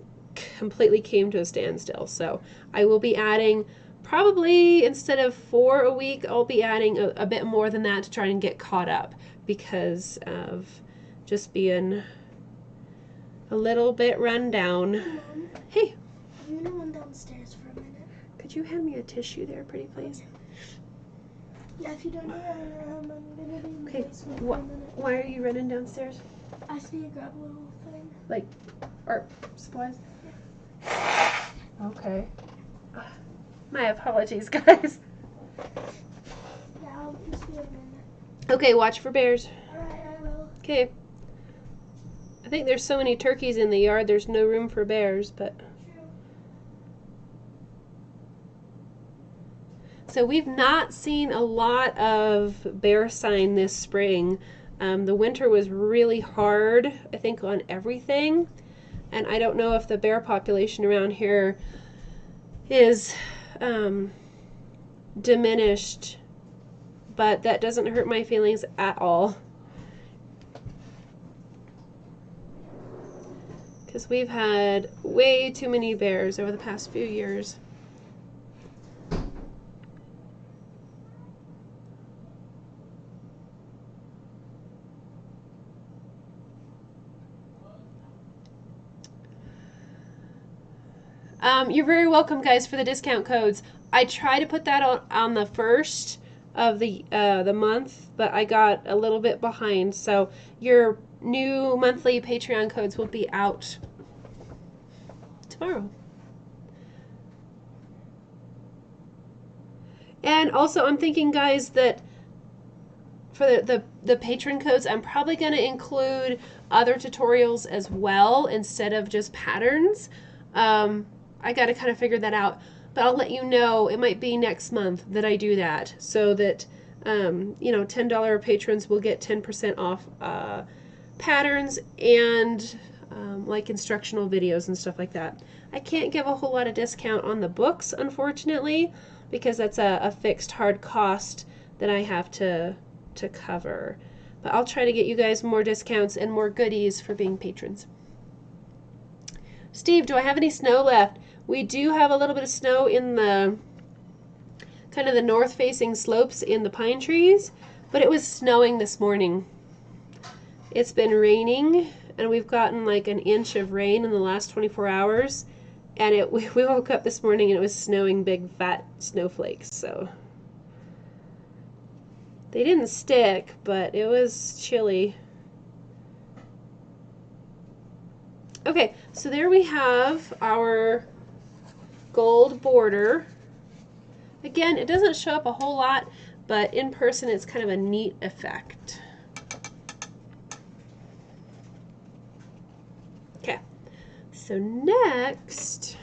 S1: completely came to a standstill. So I will be adding, probably instead of 4 a week, I'll be adding a bit more than that to try and get caught up because of just being a little bit run down.
S4: Mom,
S1: Hey,
S4: I'm gonna run downstairs for a minute.
S1: could you hand me a tissue there, pretty please?
S4: Yeah, if you don't know where I am, I'm gonna be in the
S1: Okay,
S4: basement for a minute.
S1: why are you running downstairs?
S4: I just need to grab a little thing.
S1: Like art supplies? Okay. My apologies, guys.
S4: Yeah, I'll just be a minute.
S1: Okay, watch for bears.
S4: Alright, I will.
S1: Okay. I think there's so many turkeys in the yard, there's no room for bears, but...
S4: True.
S1: So we've not seen a lot of bear sign this spring. The winter was really hard, I think, on everything. And I don't know if the bear population around here is diminished, but that doesn't hurt my feelings at all. Because we've had way too many bears over the past few years. You're very welcome, guys, for the discount codes. I try to put that on the first of the month, but I got a little bit behind. So your new monthly Patreon codes will be out tomorrow. And also, I'm thinking, guys, that for the patron codes, I'm probably going to include other tutorials as well instead of just patterns. I got to kind of figure that out, but I'll let you know. It might be next month that I do that, so that you know, $10 patrons will get 10% off patterns and like instructional videos and stuff like that. I can't give a whole lot of discount on the books, unfortunately, because that's a fixed hard cost that I have to cover. But I'll try to get you guys more discounts and more goodies for being patrons. Steve, do I have any snow left? We do have a little bit of snow in the kind of the north-facing slopes in the pine trees, but it was snowing this morning. It's been raining, and we've gotten like an inch of rain in the last 24 hours, and we woke up this morning and it was snowing big fat snowflakes, so they didn't stick, but it was chilly. Okay, so there we have our gold border. Again, it doesn't show up a whole lot, but in person it's kind of a neat effect. Okay, so next,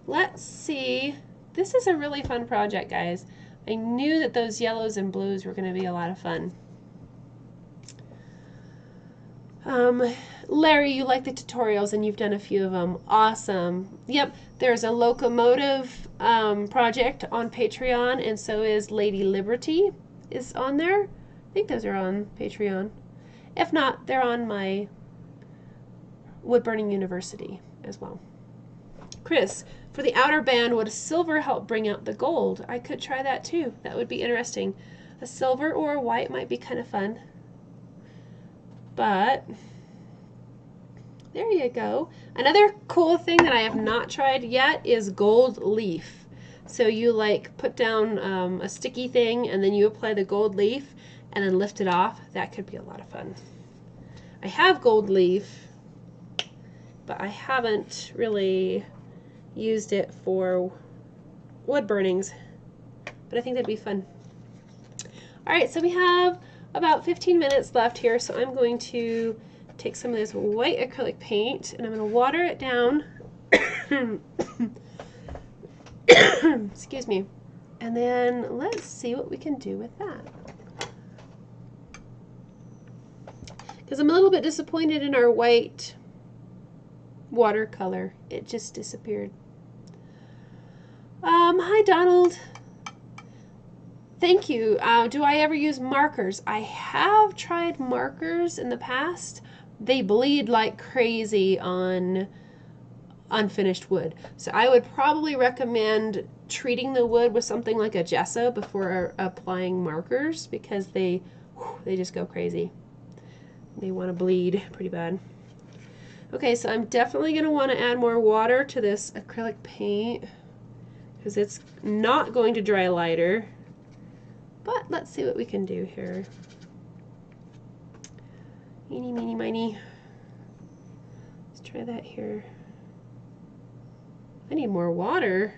S1: let's see. This is a really fun project, guys. I knew that those yellows and blues were going to be a lot of fun. Larry, you like the tutorials and you've done a few of them. Awesome. Yep, there's a locomotive project on Patreon, and so is Lady Liberty is on there. I think those are on Patreon. If not, they're on my Wood Burning University as well. Chris, for the outer band, would a silver help bring out the gold? I could try that too. That would be interesting. A silver or a white might be kind of fun. But there you go. Another cool thing that I have not tried yet is gold leaf. So you like put down a sticky thing and then you apply the gold leaf and then lift it off. That could be a lot of fun. I have gold leaf, but I haven't really used it for wood burnings. But I think that'd be fun. All right, so we have about 15 minutes left here, so I'm going to take some of this white acrylic paint and I'm going to water it down Excuse me. And then let's see what we can do with that. Because I'm a little bit disappointed in our white watercolor. It just disappeared. Hi Donald. Thank you. Do I ever use markers? I have tried markers in the past. They bleed like crazy on unfinished wood. So I would probably recommend treating the wood with something like a gesso before applying markers, because they just go crazy. They want to bleed pretty bad. Okay, so I'm definitely going to want to add more water to this acrylic paint because it's not going to dry lighter. But let's see what we can do here. Eeny, meeny, miny. Let's try that here. I need more water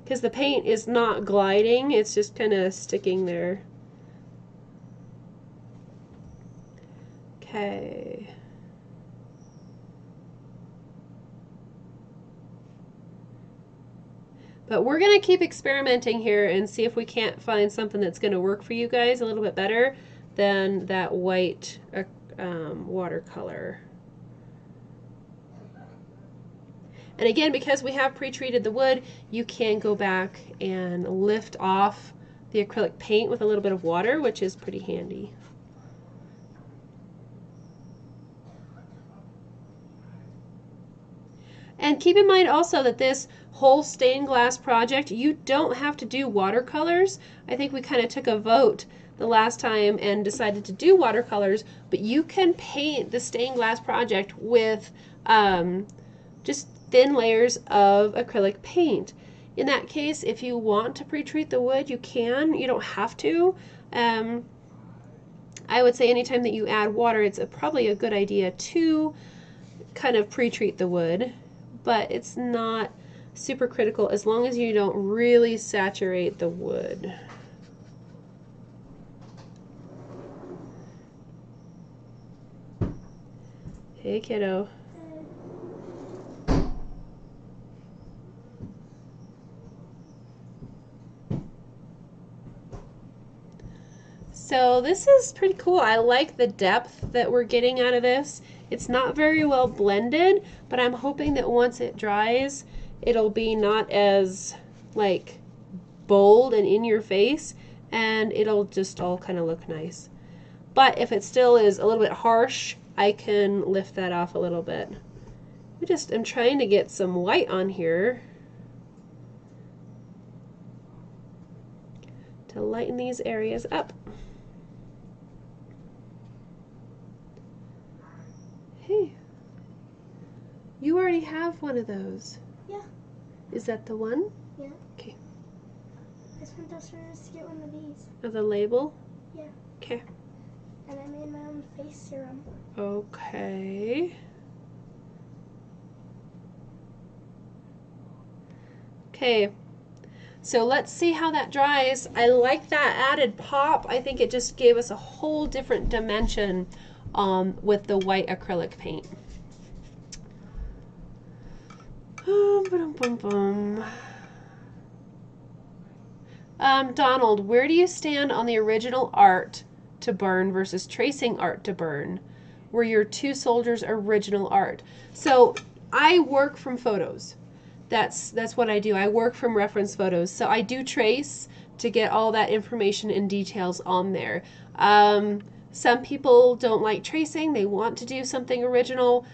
S1: because the paint is not gliding, it's just kind of sticking there. Okay. But we're going to keep experimenting here and see if we can't find something that's going to work for you guys a little bit better than that white watercolor. And again, because we have pre-treated the wood, you can go back and lift off the acrylic paint with a little bit of water, which is pretty handy. And keep in mind also that this whole stained glass project, you don't have to do watercolors. I think we kind of took a vote the last time and decided to do watercolors, but you can paint the stained glass project with just thin layers of acrylic paint. In that case, if you want to pre-treat the wood, you can. You don't have to. I would say anytime that you add water, it's probably a good idea to kind of pre-treat the wood, but it's not super critical as long as you don't really saturate the wood. Hey kiddo. So this is pretty cool. I like the depth that we're getting out of this. It's not very well blended, but I'm hoping that once it dries, it'll be not as like bold and in your face, and it'll just all kind of look nice. But if it still is a little bit harsh, I can lift that off a little bit. I'm trying to get some white on here to lighten these areas up. Hey, you already have one of those.
S4: Yeah.
S1: Is that the one?
S4: Yeah.
S1: Okay.
S4: I spent those $100 to get one of these.
S1: Of the label?
S4: Yeah.
S1: Okay.
S4: And I made my own face serum.
S1: Okay. Okay. So let's see how that dries. I like that added pop. I think it just gave us a whole different dimension with the white acrylic paint. Donald, where do you stand on the original art to burn versus tracing art to burn? Were your two soldiers original art? So I work from photos. That's what I do. I work from reference photos. So I do trace to get all that information and details on there. Some people don't like tracing. They want to do something original.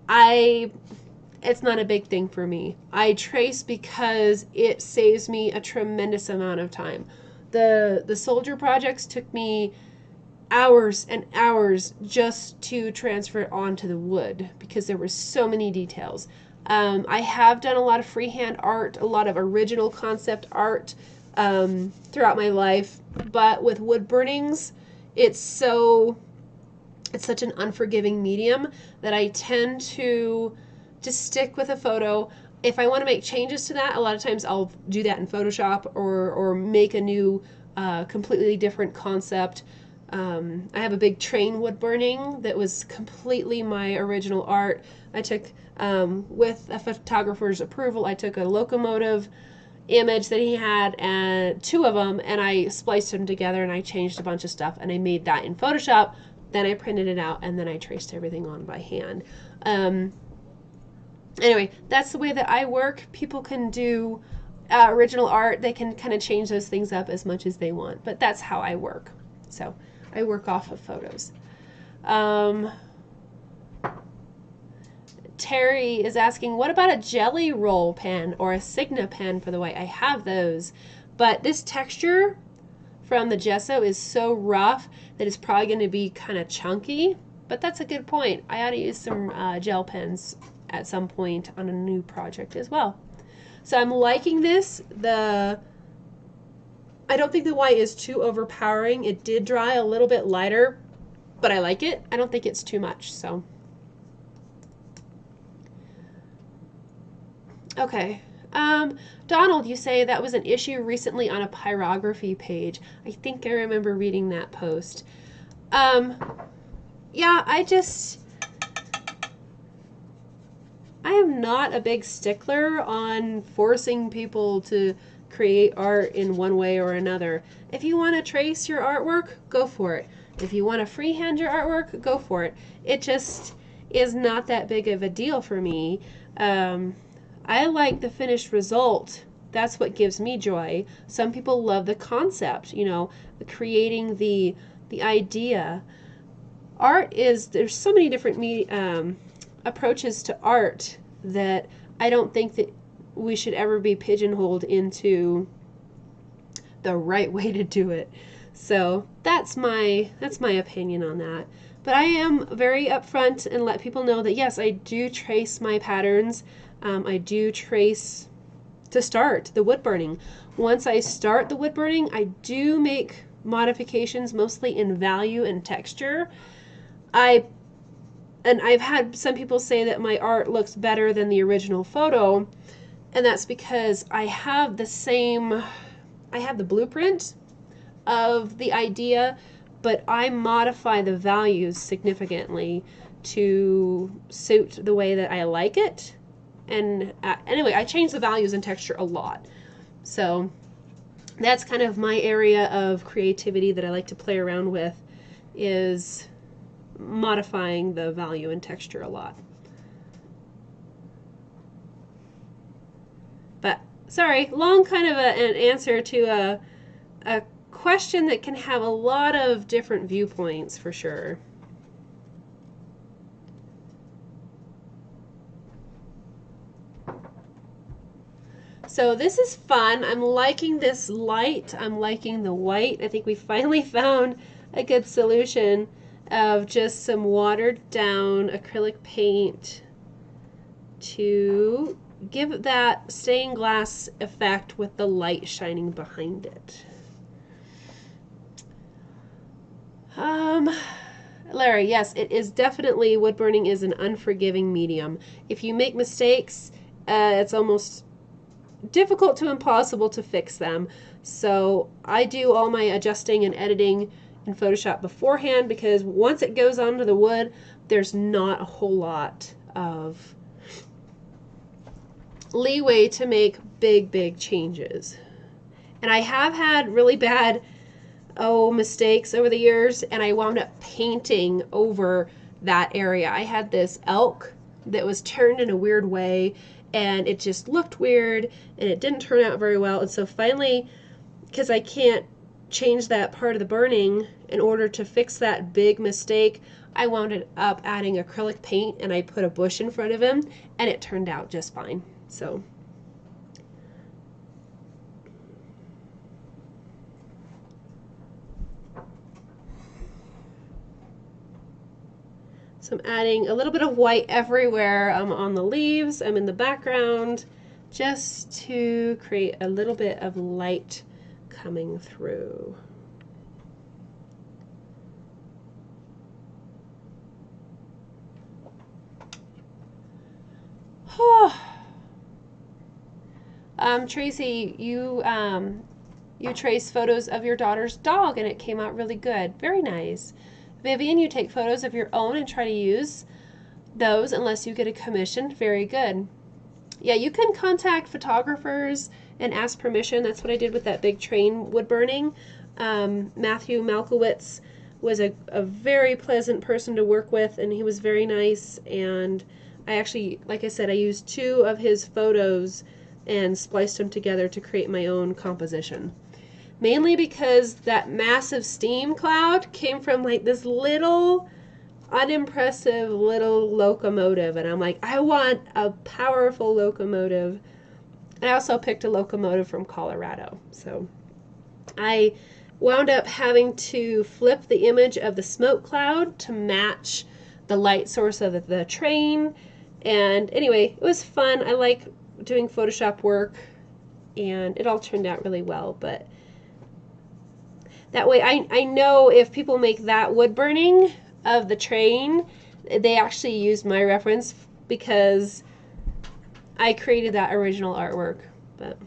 S1: It's not a big thing for me. I trace because it saves me a tremendous amount of time. The soldier projects took me hours and hours just to transfer it onto the wood because there were so many details. I have done a lot of freehand art, a lot of original concept art throughout my life, but with wood burnings, it's such an unforgiving medium that I tend to just stick with a photo. If I want to make changes to that, a lot of times I'll do that in Photoshop or make a new completely different concept. I have a big train wood burning that was completely my original art. I took, with a photographer's approval, I took a locomotive image that he had, and two of them, and I spliced them together, and I changed a bunch of stuff, and I made that in Photoshop. Then I printed it out, and then I traced everything on by hand. Anyway, that's the way that I work. People can do original art. They can kind of change those things up as much as they want, but that's how I work. So I work off of photos. Terry is asking, what about a jelly roll pen or a Signa pen for the white? I have those, but this texture from the gesso is so rough that it's probably going to be kind of chunky, but that's a good point. I ought to use some gel pens at some point on a new project as well. So I'm liking this. I don't think the white is too overpowering. It did dry a little bit lighter, but I like it. I don't think it's too much, so. Okay. Donald, you say that was an issue recently on a pyrography page. I think I remember reading that post. Yeah, I am not a big stickler on forcing people to create art in one way or another. If you want to trace your artwork, go for it. If you want to freehand your artwork, go for it. It just is not that big of a deal for me. I like the finished result. That's what gives me joy. Some people love the concept, you know, creating the idea. Art is, there's so many different approaches to art that I don't think that we should ever be pigeonholed into the right way to do it. So that's my opinion on that. But I am very upfront and let people know that yes, I do trace my patterns. I do trace to start the wood burning. Once I start the wood burning, I do make modifications mostly in value and texture. I've had some people say that my art looks better than the original photo, and that's because I have the blueprint of the idea, but I modify the values significantly to suit the way that I like it. And anyway, I change the values and texture a lot. So that's kind of my area of creativity that I like to play around with, is modifying the value and texture a lot. But sorry, long kind of an answer to a question that can have a lot of different viewpoints for sure. So this is fun. I'm liking this light. I'm liking the white. I think we finally found a good solution of just some watered down acrylic paint to give that stained glass effect with the light shining behind it. Larry, yes, it is definitely, wood burning is an unforgiving medium. If you make mistakes, it's almost difficult to impossible to fix them. So I do all my adjusting and editing in Photoshop beforehand, because once it goes onto the wood, there's not a whole lot of leeway to make big changes. And I have had really bad mistakes over the years, and I wound up painting over that area. I had this elk that was turned in a weird way, and it just looked weird, and it didn't turn out very well. And so finally, because I can't change that part of the burning, in order to fix that big mistake, I wound up adding acrylic paint, and I put a bush in front of him, and it turned out just fine. So I'm adding a little bit of white everywhere. I'm on the leaves, I'm in the background, just to create a little bit of light coming through. Tracy, you you trace photos of your daughter's dog and it came out really good. Very nice. Vivian, you take photos of your own and try to use those unless you get a commission. Very good. Yeah, you can contact photographers and ask permission. That's what I did with that big train wood burning. Matthew Malkowitz was a very pleasant person to work with, and he was very nice. And I actually, like I said, I used 2 of his photos and spliced them together to create my own composition. Mainly because that massive steam cloud came from like this little unimpressive little locomotive, and I'm like, I want a powerful locomotive. And I also picked a locomotive from Colorado. So I wound up having to flip the image of the smoke cloud to match the light source of the train. And anyway, it was fun. I like doing Photoshop work, and it all turned out really well. But that way I know if people make that wood burning of the train, they actually used my reference because I created that original artwork. But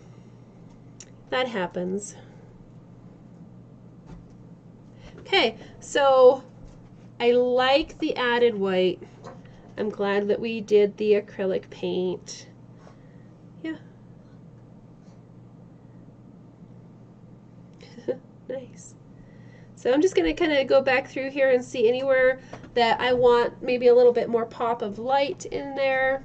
S1: that happens. Okay, so I like the added white. I'm glad that we did the acrylic paint. Yeah. Nice. So I'm just going to kind of go back through here and see anywhere that I want maybe a little bit more pop of light in there.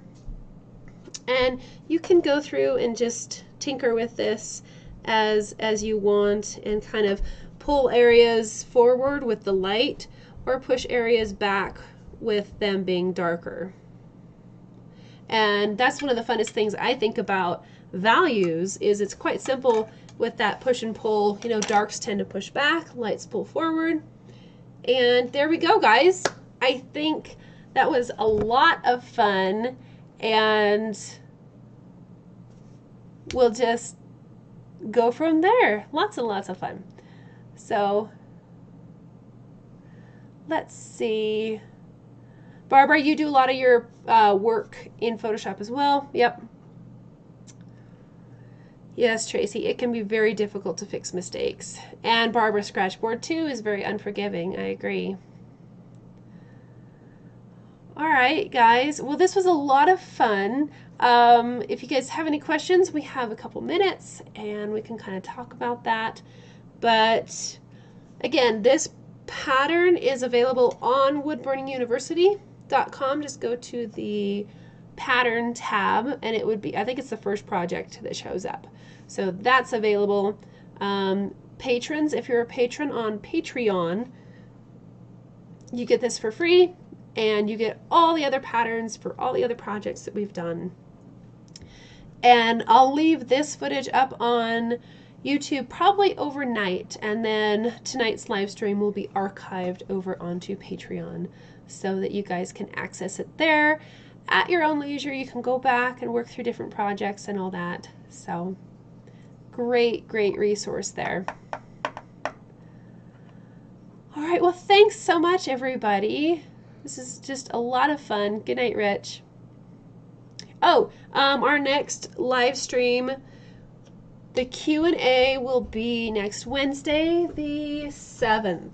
S1: And you can go through and just tinker with this as you want and kind of pull areas forward with the light or push areas back with them being darker. And that's one of the funnest things I think about values is it's quite simple with that push and pull. You know, darks tend to push back, lights pull forward. And there we go, guys. I think that was a lot of fun, and we'll just go from there. Lots and lots of fun. So let's see. Barbara, you do a lot of your work in Photoshop as well. Yep. Yes, Tracy, it can be very difficult to fix mistakes. And Barbara Scratchboard too is very unforgiving. I agree. All right, guys. Well, this was a lot of fun. If you guys have any questions, we have a couple minutes and we can kind of talk about that. But again, this pattern is available on woodburninguniversity.com. Just go to the pattern tab and it would be, I think it's the first project that shows up. So that's available. Patrons, if you're a patron on Patreon, you get this for free and you get all the other patterns for all the other projects that we've done. And I'll leave this footage up on YouTube probably overnight, and then tonight's live stream will be archived over onto Patreon so that you guys can access it there at your own leisure. You can go back and work through different projects and all that. So great resource there. All right, well, thanks so much, everybody. This is just a lot of fun. Good night, Rich. Oh, our next live stream, the Q&A will be next Wednesday, the 7th.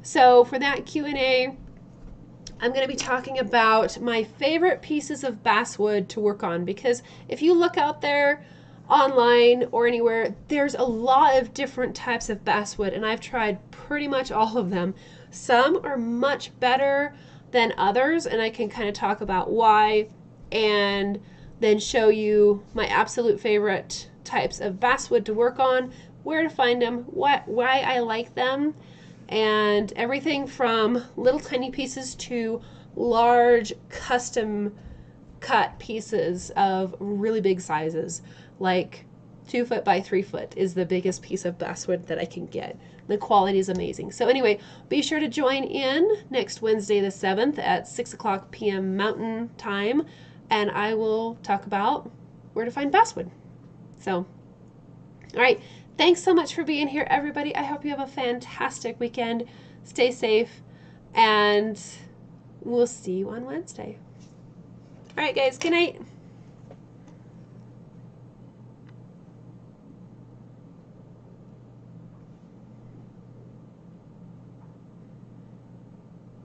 S1: So for that Q&A, I'm going to be talking about my favorite pieces of basswood to work on, because if you look out there online or anywhere, there's a lot of different types of basswood, and I've tried pretty much all of them. Some are much better than others, and I can kind of talk about why and then show you my absolute favorite types of basswood to work on, where to find them, why I like them, and everything from little tiny pieces to large custom cut pieces of really big sizes, like 2 foot by 3 foot is the biggest piece of basswood that I can get. The quality is amazing. So anyway, be sure to join in next Wednesday the 7th at 6:00 p.m. Mountain Time, and I will talk about where to find basswood. So, all right, thanks so much for being here, everybody. I hope you have a fantastic weekend. Stay safe, and we'll see you on Wednesday. All right, guys, good night.